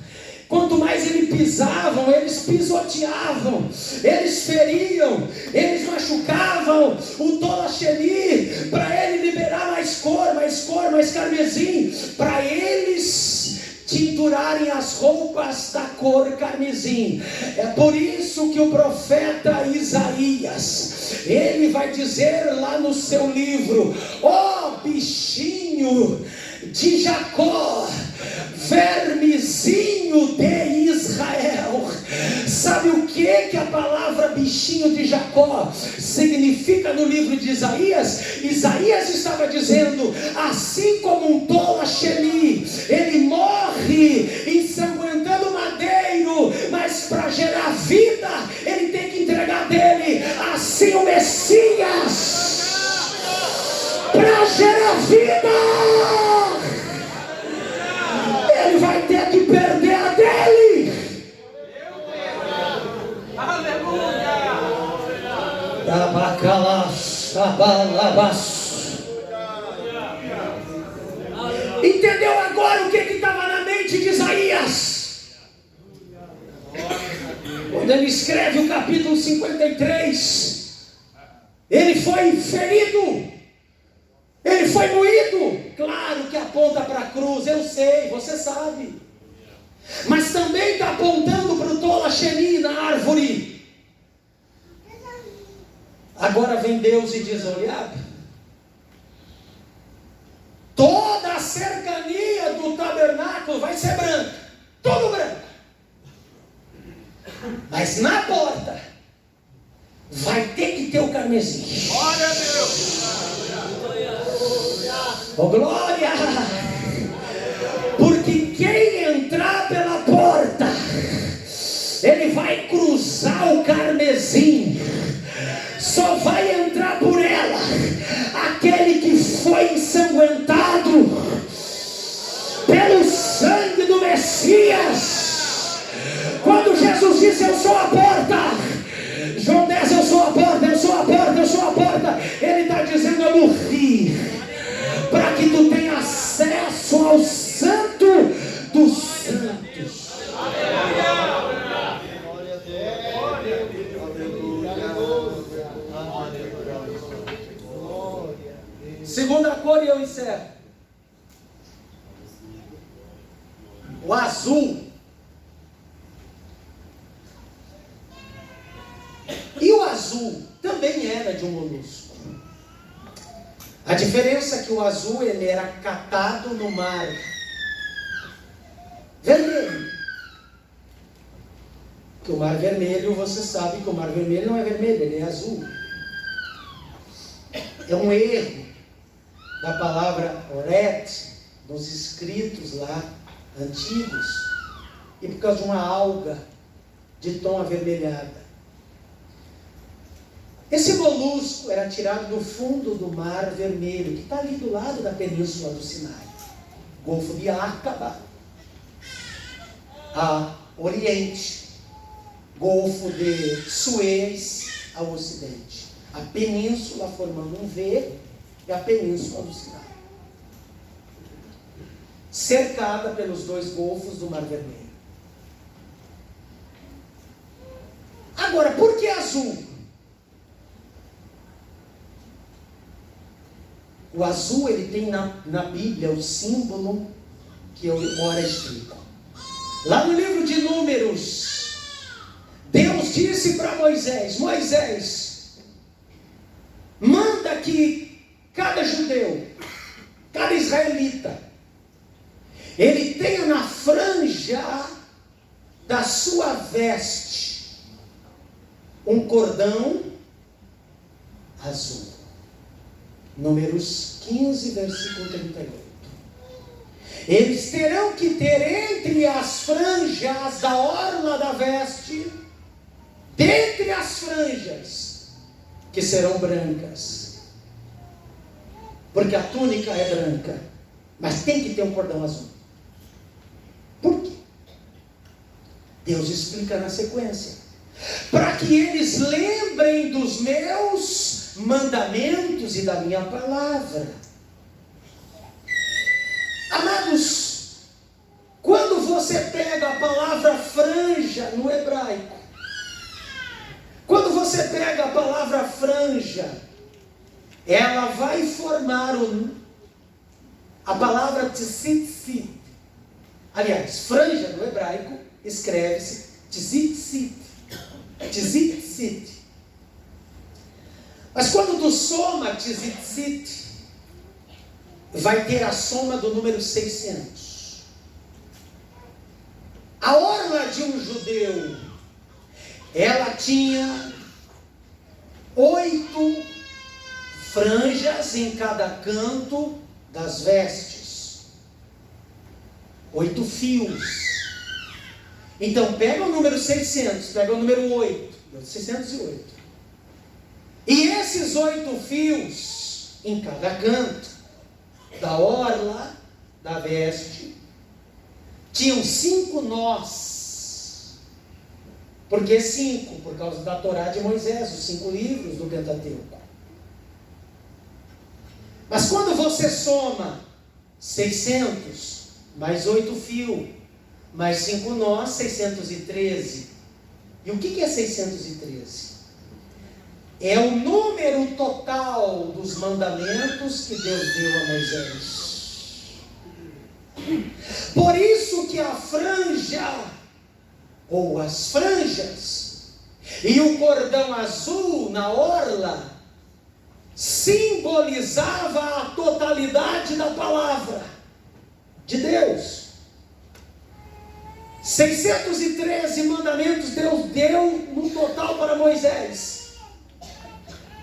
Quanto mais eles pisavam, eles pisoteavam, eles feriam, eles machucavam o tolachemi, para ele liberar mais cor, mais carmesim, para eles tinturarem as roupas da cor carmesim. É por isso que o profeta Isaías, ele vai dizer lá no seu livro: ó bichinho de Jacó, vermezinho de Israel. Sabe o que a palavra bichinho de Jacó significa no livro de Isaías? Isaías estava dizendo, assim como um tolachemi, ele morre ensanguentando o madeiro, mas para gerar vida, ele tem que entregar dele. Assim o Messias, para gerar vida, ele vai ter que perder a dele. Entendeu agora o que estava na mente de Isaías? Quando ele escreve o capítulo 53, ele foi ferido, ele foi moído. Claro que aponta para a cruz, eu sei, você sabe, mas também está apontando para o tolachemi na árvore. Agora vem Deus e diz: Eliabe, toda a cercania do tabernáculo vai ser branca, tudo branco. Mas na porta vai ter que ter o carmesim. Glória a Deus! Oh, glória! Porque quem entrar pela porta, ele vai cruzar o carmesim. Só vai entrar por ela aquele que foi ensanguentado pelo sangue do Messias. Quando Jesus disse: eu sou a porta, João 10, eu sou a porta, eu sou a porta, eu sou a porta, ele está dizendo: eu morri para que tu tenha acesso ao santo dos santos. Segunda cor e eu encerro. O azul. E o azul também era de um molusco. A diferença é que o azul ele era catado no mar vermelho. Que o mar vermelho, você sabe que o mar vermelho não é vermelho, ele é azul. É um erro da palavra red nos escritos lá antigos, e por causa de uma alga de tom avermelhada. Esse molusco era tirado do fundo do mar vermelho, que está ali do lado da península do Sinai, Golfo de Aqaba, a oriente, Golfo de Suez ao ocidente, a península formando um V e a península do Sinai, cercada pelos dois golfos do Mar Vermelho. Agora, por que azul? O azul, ele tem na Bíblia o símbolo que eu agora explico. Lá no livro de Números, Deus disse para Moisés: Moisés, manda que cada judeu, cada israelita, ele tenha na franja da sua veste um cordão azul. Números 15, versículo 38. Eles terão que ter entre as franjas da orla da veste, dentre as franjas, que serão brancas, porque a túnica é branca, mas tem que ter um cordão azul. Por quê? Deus explica na sequência: para que eles lembrem dos meus mandamentos e da minha palavra. Amados, quando você pega a palavra franja no hebraico, quando você pega a palavra franja, ela vai formar a palavra tzitzit. Aliás, franja no hebraico escreve-se tzitzit. Tzitzit. Mas quando tu soma tzitzit, vai ter a soma do número 600. A orla de um judeu, ela tinha 8 franjas em cada canto das vestes. 8 fios. Então pega o número 600, pega o número 8, 608. E esses 8 fios em cada canto da orla da veste tinham 5 nós. Por que 5? Por causa da Torá de Moisés, os 5 livros do Pentateuco. Mas quando você soma 600 mais 8 fios mais 5 nós, 613. E o que é 613? É o número total dos mandamentos que Deus deu a Moisés. Por isso que a franja, ou as franjas, e o cordão azul na orla, simbolizava a totalidade da palavra de Deus. 613 mandamentos Deus deu no total para Moisés.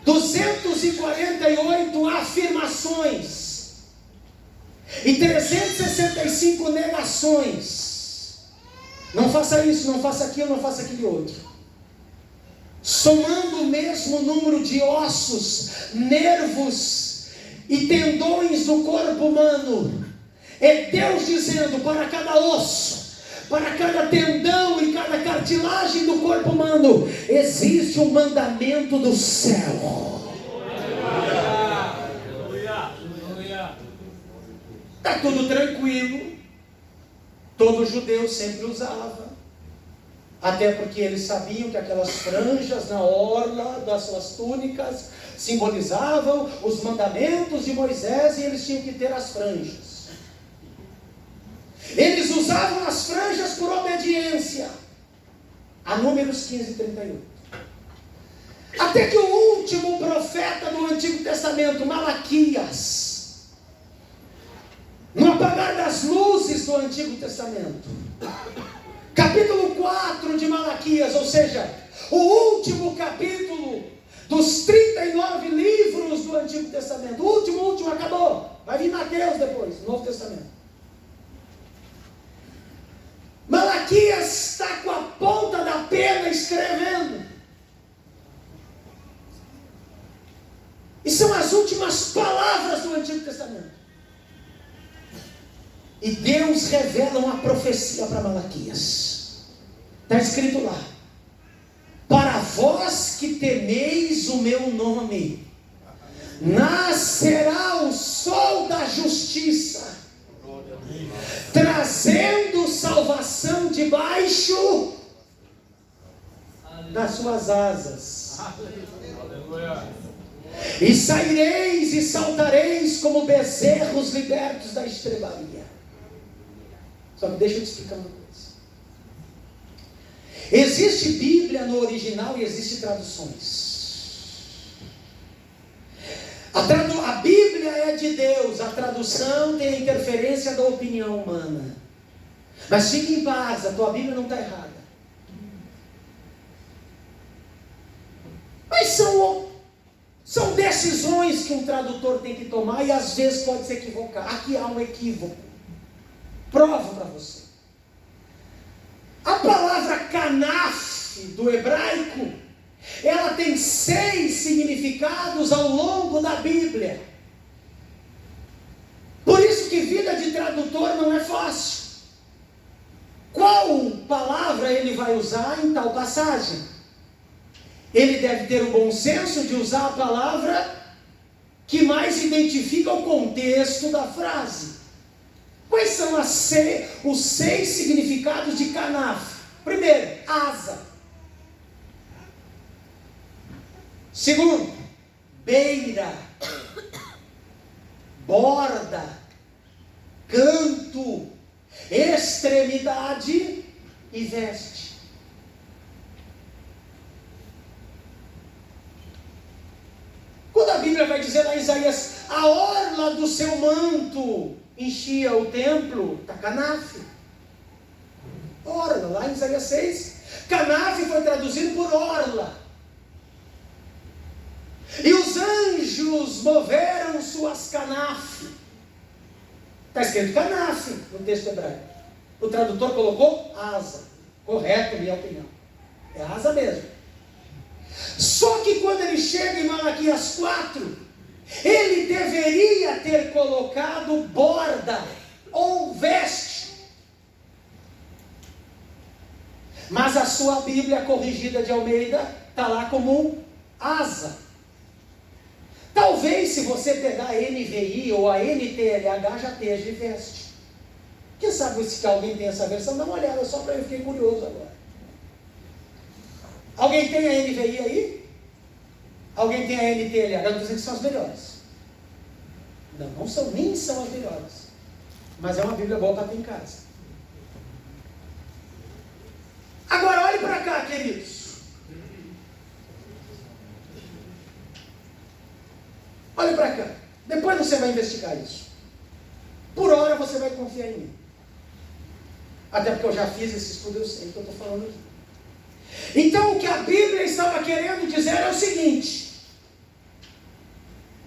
248 afirmações e 365 negações. Não faça isso, não faça aquilo, não faça aquele outro. Somando o mesmo número de ossos, nervos e tendões do corpo humano, é Deus dizendo para cada osso, para cada tendão e cada cartilagem do corpo humano, existe um mandamento do céu. Está tudo tranquilo. Todo judeu sempre usava. Até porque eles sabiam que aquelas franjas na orla das suas túnicas simbolizavam os mandamentos de Moisés e eles tinham que ter as franjas. Eles usavam as franjas por obediência. A Números 15:38. Até que o último profeta do Antigo Testamento, Malaquias, no apagar das luzes do Antigo Testamento, capítulo 4 de Malaquias, ou seja, o último capítulo dos 39 livros do Antigo Testamento, o último, acabou. Vai vir Mateus depois, Novo Testamento. Malaquias está com a ponta da pena escrevendo. E são as últimas palavras do Antigo Testamento. E Deus revela uma profecia para Malaquias. Está escrito lá: para vós que temeis o meu nome, nascerá o sol da justiça, trazendo salvação debaixo das suas asas. E saireis e saltareis como bezerros libertos da estrebaria. Só que deixa eu te explicar uma coisa. Existe Bíblia no original e existe traduções. A Bíblia é de Deus, a tradução tem a interferência da opinião humana. Mas fique em paz, a tua Bíblia não está errada. Mas são decisões que um tradutor tem que tomar e às vezes pode se equivocar. Aqui há um equívoco. Provo para você. A palavra canaf do hebraico, ela tem 6 significados ao longo da Bíblia. Por isso que vida de tradutor não é fácil. Qual palavra ele vai usar em tal passagem? Ele deve ter o bom senso de usar a palavra que mais identifica o contexto da frase. Quais são os 6 significados de canaf? Primeiro, asa. Segundo, beira, borda, canto, extremidade e veste. Quando a Bíblia vai dizer lá em Isaías, a orla do seu manto enchia o templo, está canaf. Orla, lá em Isaías 6, canaf foi traduzido por orla. E os anjos moveram suas canaf. Está escrito canaf no texto hebraico. O tradutor colocou asa. Correto, minha opinião. É asa mesmo. Só que quando ele chega em Malaquias 4, ele deveria ter colocado borda ou veste. Mas a sua Bíblia corrigida de Almeida está lá como asa. Talvez se você pegar a NVI ou a NTLH já esteja veste. Quem sabe se alguém tem essa versão? Dá uma olhada só para eu fiquei curioso agora. Alguém tem a NVI aí? Alguém tem a NTLH? Eu não estou dizendo que são as melhores. Não são, nem são as melhores. Mas é uma Bíblia boa para ter em casa. Agora olhe para cá, queridos. você vai investigar isso. Por hora você vai confiar em mim. Até porque eu já fiz esse estudo, eu sei o que eu estou falando aqui. Então o que a Bíblia estava querendo dizer é o seguinte: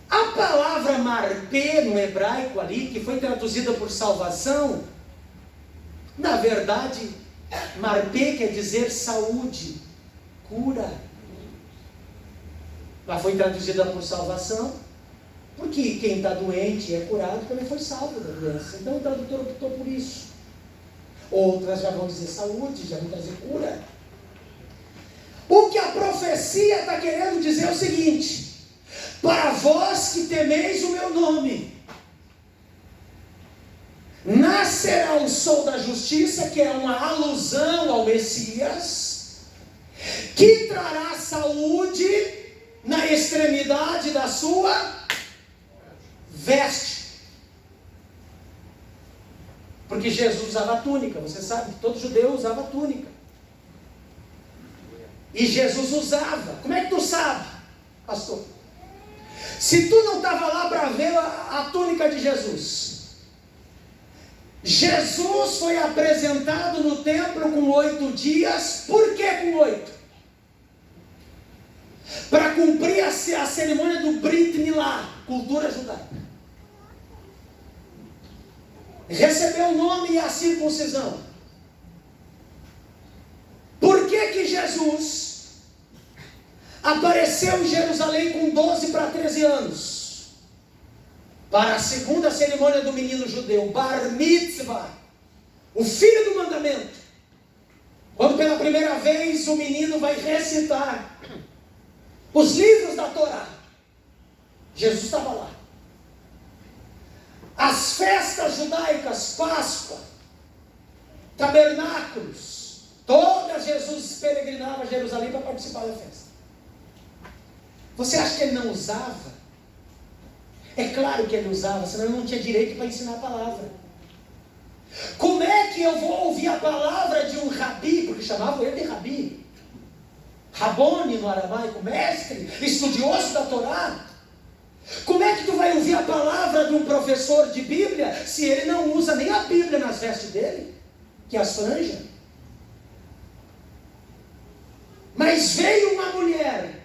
a palavra marpê no hebraico ali, que foi traduzida por salvação, na verdade, marpê quer dizer saúde, cura. Ela foi traduzida por salvação, porque quem está doente e é curado também foi salvo da doença. Então o tradutor optou por isso. Outras já vão dizer saúde, já vão trazer cura. O que a profecia está querendo dizer é o seguinte: para vós que temeis o meu nome, nascerá o sol da justiça, que é uma alusão ao Messias, que trará saúde na extremidade da sua veste. Porque Jesus usava túnica, você sabe que todo judeu usava túnica. E Jesus usava. Como é que tu sabe, pastor? Se tu não estava lá para ver a túnica de Jesus. Jesus foi apresentado no templo com 8 dias. Por que com 8? Para cumprir a cerimônia do Brit Milá, cultura judaica. Recebeu o nome e a circuncisão. Por que Jesus apareceu em Jerusalém com 12 para 13 anos? Para a segunda cerimônia do menino judeu, Bar Mitzvah, o filho do mandamento. Quando pela primeira vez o menino vai recitar os livros da Torá, Jesus estava lá. As festas judaicas, Páscoa, tabernáculos, todas Jesus peregrinava a Jerusalém para participar da festa. Você acha que ele não usava? É claro que ele usava, senão ele não tinha direito para ensinar a palavra. Como é que eu vou ouvir a palavra de um rabi, porque chamavam ele de rabi, Rabone no aramaico, mestre, estudioso da Torá? Como é que tu vai ouvir a palavra de um professor de Bíblia se ele não usa nem a Bíblia nas vestes dele, que as franja? Mas veio uma mulher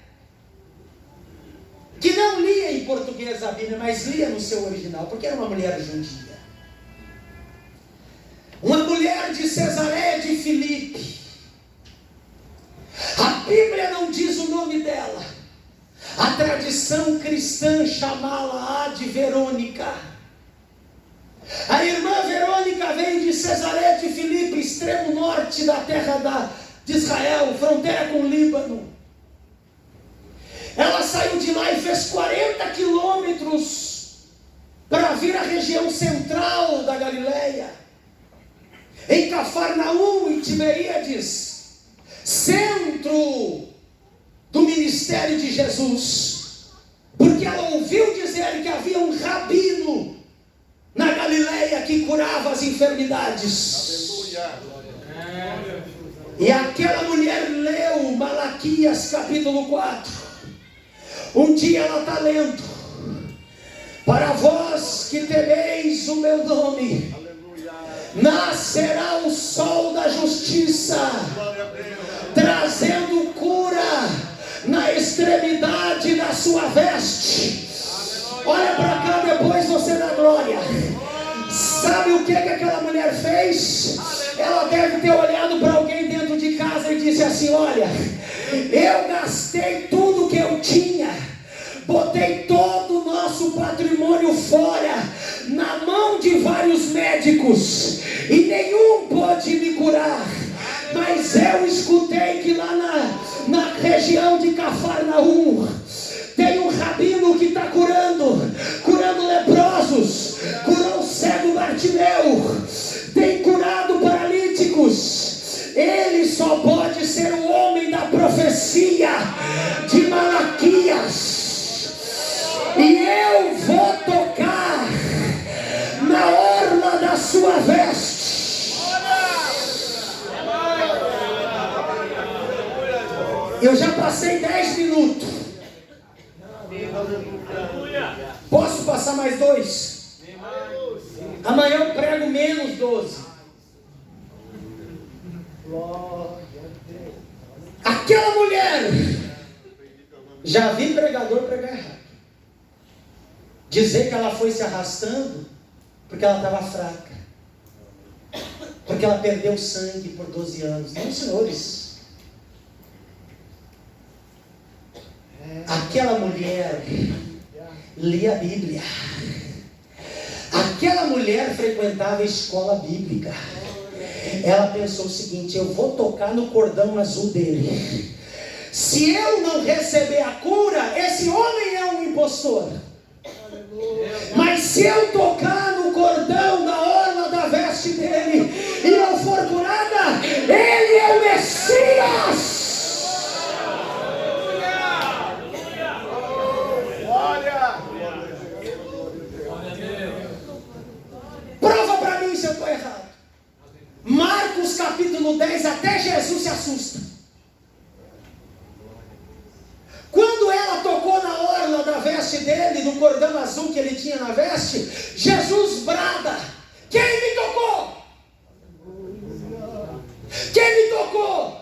que não lia em português a Bíblia, mas lia no seu original, porque era uma mulher judia. Uma mulher de Cesareia de Filipe. A Bíblia não diz o nome dela. A tradição cristã chamá-la de Verônica. A irmã Verônica veio de Cesareia de Filipe, extremo norte da terra de Israel, fronteira com o Líbano. Ela saiu de lá e fez 40 quilômetros para vir à região central da Galileia, em Cafarnaum e Tiberíades, centro do ministério de Jesus, porque ela ouviu dizer que havia um rabino na Galileia que curava as enfermidades. Aleluia. E aquela mulher leu Malaquias capítulo 4. Um dia ela está lendo: para vós que temeis o meu nome, nascerá o sol da justiça, trazendo cura na extremidade da sua veste. Olha para cá, depois você dá glória. Sabe o que aquela mulher fez? Ela deve ter olhado para alguém dentro de casa e disse assim: olha, eu gastei tudo que eu tinha, botei todo o nosso patrimônio fora, na mão de vários médicos, e nenhum pôde me curar. Mas eu escutei que lá na região de Cafarnaum tem um rabino que está curando leprosos, curou o cego Bartimeu, tem curado paralíticos. Ele só pode ser o homem da profecia de Malaquias, e eu vou tocar na orla da sua veste. Eu já passei 10 minutos. Posso passar mais 2? Já vi pregador pregar errado. Dizer que ela foi se arrastando porque ela estava fraca. Porque ela perdeu sangue por 12 anos. Não, senhores. Aquela mulher lia a Bíblia. Aquela mulher frequentava a escola bíblica. Ela pensou o seguinte: eu vou tocar no cordão azul dele. Se eu não receber a cura, esse homem é um impostor. Mas se eu tocar no cordão da orla da veste dele e eu for curada, ele é o Messias. Prova para mim se eu estou errado. Marcos capítulo 10, até Jesus se assusta. Quando ela tocou na orla da veste dele, no cordão azul que ele tinha na veste, Jesus brada: quem me tocou? Quem me tocou?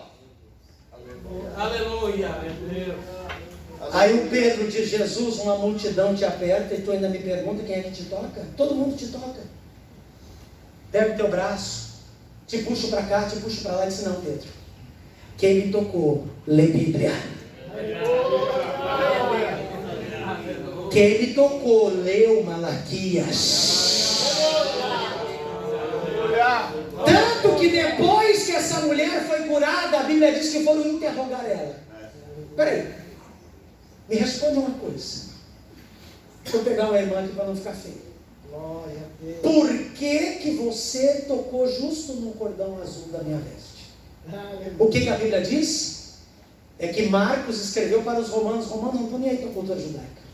Aleluia. Aí o Pedro diz: Jesus, uma multidão te aperta e tu ainda me pergunta quem é que te toca? Todo mundo te toca. Pega o teu braço, te puxo para cá, te puxo para lá. E disse: não, Pedro, quem me tocou, lê Bíblia. Quem me tocou, leu Malaquias. Tanto que depois que essa mulher foi curada, a Bíblia diz que foram interrogar ela. Peraí, me responde uma coisa. Vou pegar uma irmã aqui para não ficar feio. Por que você tocou justo no cordão azul da minha veste? O que a Bíblia diz? É que Marcos escreveu para os romanos. Romanos não estão nem aí com a cultura judaica.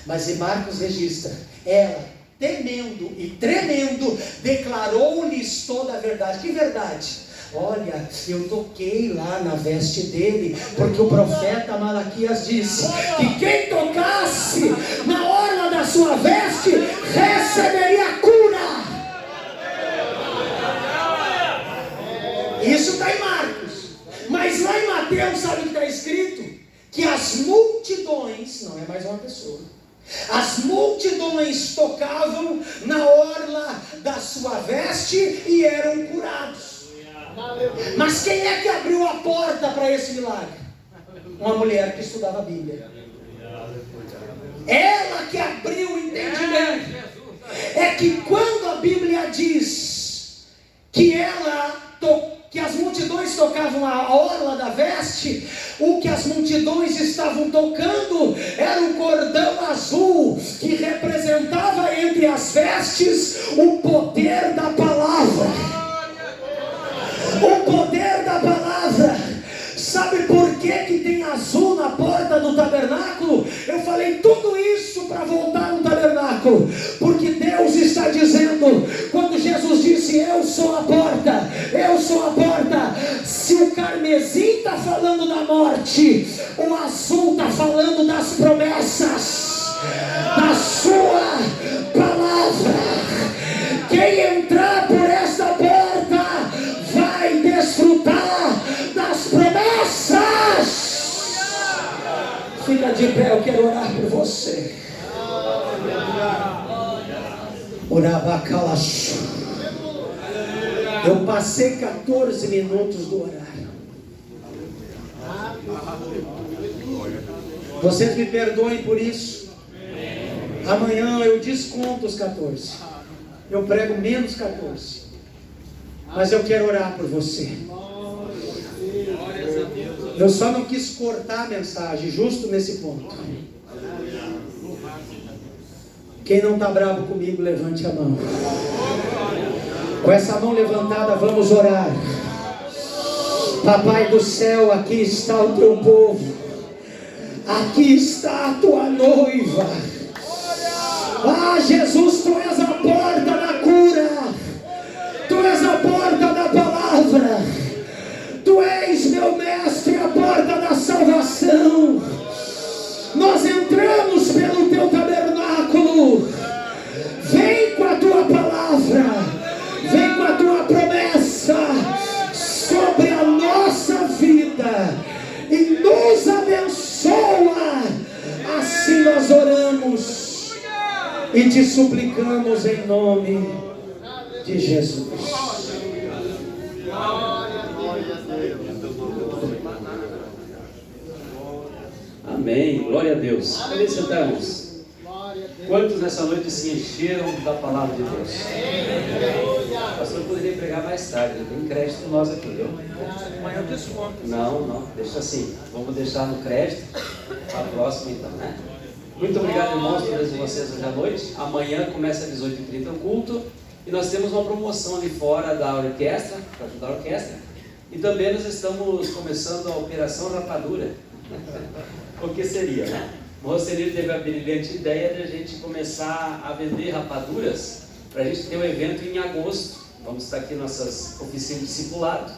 Mas em Marcos registra: ela, temendo e tremendo, declarou-lhes toda a verdade. Que verdade? Olha, eu toquei lá na veste dele, porque o profeta Malaquias disse que quem tocasse na orla da sua veste receberia cura. Isso está em Marcos. Mas lá em Mateus, sabe o que está escrito? Que as multidões, não é mais uma pessoa, as multidões tocavam na orla da sua veste e eram curados. Mas quem é que abriu a porta para esse milagre? Uma mulher que estudava a Bíblia. Ela que abriu o entendimento. É que quando a Bíblia diz que que as multidões tocavam a orla da veste, o que as multidões estavam tocando era o cordão azul, que representava entre as vestes o poder da palavra. O poder da palavra. Sabe por que tem azul na porta do tabernáculo? Eu falei tudo isso para voltar no tabernáculo, porque Deus está dizendo, quando Jesus disse: eu sou a porta, eu sou a porta. Se o carmesim está falando da morte, o azul está falando das promessas, da sua palavra. Quem entrar por esta porta vai desfrutar das promessas. Fica de pé, eu quero orar por você. Orabacalacho. Eu passei 14 minutos do horário. Vocês me perdoem por isso. Amanhã eu desconto os 14. Eu prego menos 14. Mas eu quero orar por você. Eu só não quis cortar a mensagem, justo nesse ponto. Quem não está bravo comigo, levante a mão. Com essa mão levantada, vamos orar. Papai do céu, aqui está o teu povo. Aqui está a tua noiva. Ah, Jesus, tu és a porta da cura. Tu és a porta da palavra. Tu és, meu mestre, a porta da salvação. Nós entramos pelo teu tabernáculo. Vem com a tua palavra, vem com a tua promessa sobre a nossa vida e nos abençoa e te suplicamos em nome de Jesus. Amém, glória a Deus. Vamos sentarmos. Quantos nessa noite se encheram da palavra de Deus? O pastor poderia pregar mais tarde, tem crédito nós aqui, viu? Amanhã eu desconto. Não, deixa assim. Vamos deixar no crédito. A próxima então, né? Muito obrigado, irmãos, por todos vocês hoje à noite. Amanhã começa às 18h30 o culto. E nós temos uma promoção ali fora da orquestra, para ajudar a orquestra. E também nós estamos começando a Operação Rapadura. O que seria, né? O Rocelino teve a brilhante ideia de a gente começar a vender rapaduras para a gente ter um evento em agosto. Vamos estar aqui nossas oficinas de discipulado.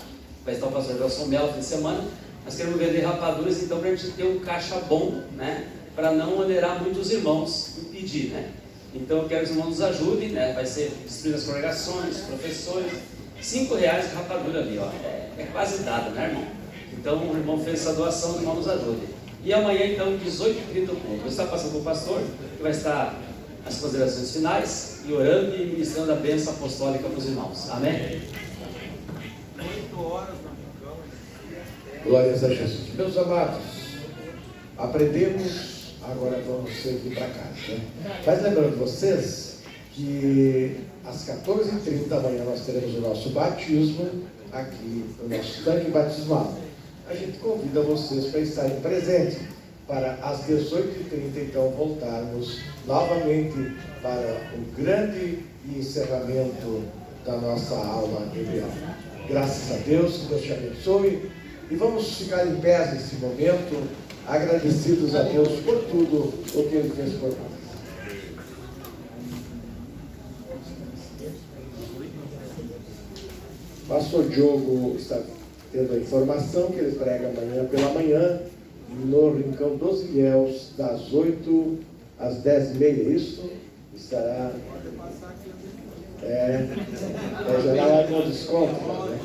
Vai estar o pastor Gelson Mello fim de semana. Nós queremos vender rapaduras, então, para a gente ter um caixa bom, né? Para não onerar muitos irmãos e pedir, né? Então eu quero que os irmãos nos ajudem, né? Vai ser distribuído as congregações, professores. R$5 de rapadura ali, ó. É quase dado, né, irmão? Então o irmão fez essa doação, os irmãos nos ajudem. E amanhã, então, 18h30 o culto. Você está passando com o pastor, que vai estar as considerações finais e orando e ministrando a bênção apostólica para os irmãos. Amém? 8 horas na Glórias a Jesus. Meus amados, aprendemos, agora vamos seguir para casa, né? Mas lembrando vocês que às 14h30 da manhã nós teremos o nosso batismo aqui, o nosso tanque batismal. A gente convida vocês para estarem presentes, para às 18h30 então voltarmos novamente para o grande encerramento da nossa aula hebreia. Graças a Deus, que Deus te abençoe, e vamos ficar em pé nesse momento, agradecidos a Deus por tudo o que Ele fez por nós. Pastor Diogo está tendo a informação que ele prega amanhã pela manhã no Rincão dos Ilhéus, das 8 às 10h30, isso? Estará... já lá com desconto, né?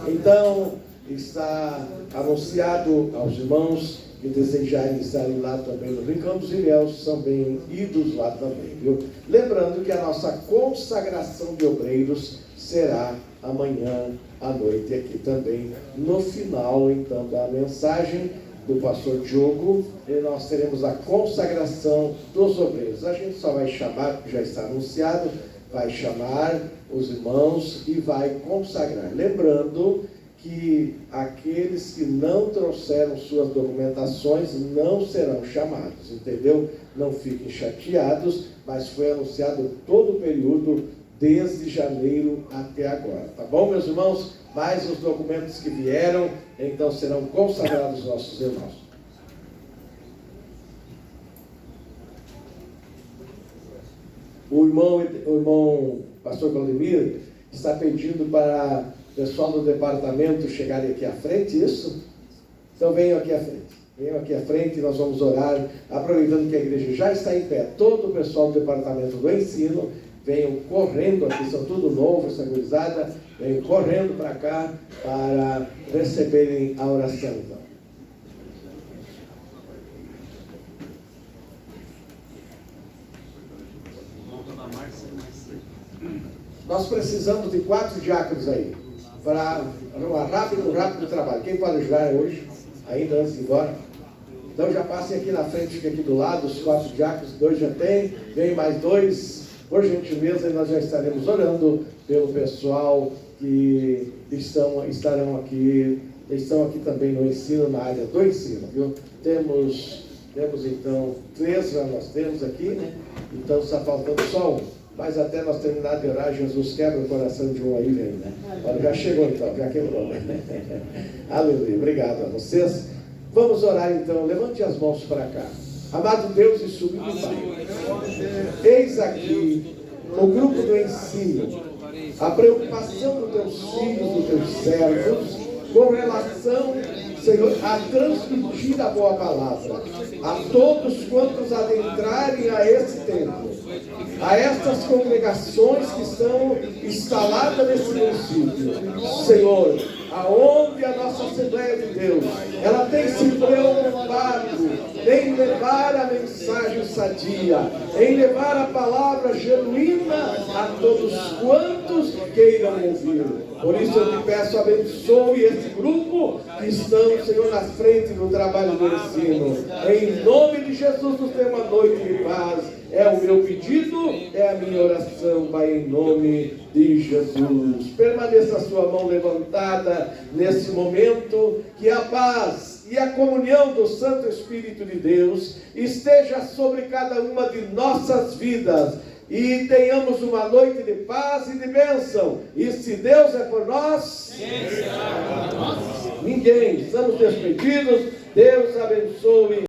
Então, está anunciado aos irmãos que desejarem estar lá também no Rincão dos Ilhéus, são bem-vindos lá também, viu? Lembrando que a nossa consagração de obreiros será amanhã à noite aqui também, no final então da mensagem do pastor Diogo, e nós teremos a consagração dos obreiros. A gente só vai chamar, porque já está anunciado, vai chamar os irmãos e vai consagrar. Lembrando que aqueles que não trouxeram suas documentações não serão chamados, entendeu? Não fiquem chateados, mas foi anunciado todo o período desde janeiro até agora, tá bom, meus irmãos? Mas os documentos que vieram, então serão consagrados nossos irmãos. O irmão pastor Valdemir está pedindo para o pessoal do departamento chegarem aqui à frente, isso? Então venham aqui à frente. Venham aqui à frente e nós vamos orar, aproveitando que a igreja já está em pé. Todo o pessoal do departamento do ensino, venham correndo aqui, são tudo novo, essa gurizada, venham correndo para cá para receberem a oração, então. Nós precisamos de 4 diáconos aí, para um rápido trabalho. Quem pode ajudar hoje, ainda antes de ir embora? Então já passem aqui na frente, fica aqui do lado, os 4 diáconos, 2 já tem, vem mais 2, por gentileza, e nós já estaremos orando pelo pessoal que estão aqui também no ensino, na área do ensino, viu? Temos então 3, nós temos aqui, né? Então está faltando só um. Mas até nós terminar de orar, Jesus quebra o coração de um aí, vem, né? Olha, já chegou então, já quebrou, né? Aleluia, obrigado a vocês. Vamos orar então, levante as mãos para cá. Amado Deus e sublime Pai, eis aqui o grupo do ensino, a preocupação dos teus filhos, dos teus servos, com relação, Senhor, a transmitir a boa palavra a todos quantos adentrarem a esse templo, a estas congregações que estão instaladas nesse município. Senhor, aonde a nossa Assembleia de Deus, ela tem se preocupado em levar a mensagem sadia, em levar a palavra genuína a todos quantos queiram ouvir. Por isso eu te peço, abençoe esse grupo que estão, Senhor, na frente do trabalho do ensino. Em nome de Jesus, nos dê uma noite de paz. É o meu pedido, é a minha oração, Pai, em nome de Jesus. Permaneça a sua mão levantada nesse momento, que a paz e a comunhão do Santo Espírito de Deus esteja sobre cada uma de nossas vidas. E tenhamos uma noite de paz e de bênção. E se Deus é por nós, quem será por nós? Ninguém. Estamos despedidos. Deus abençoe.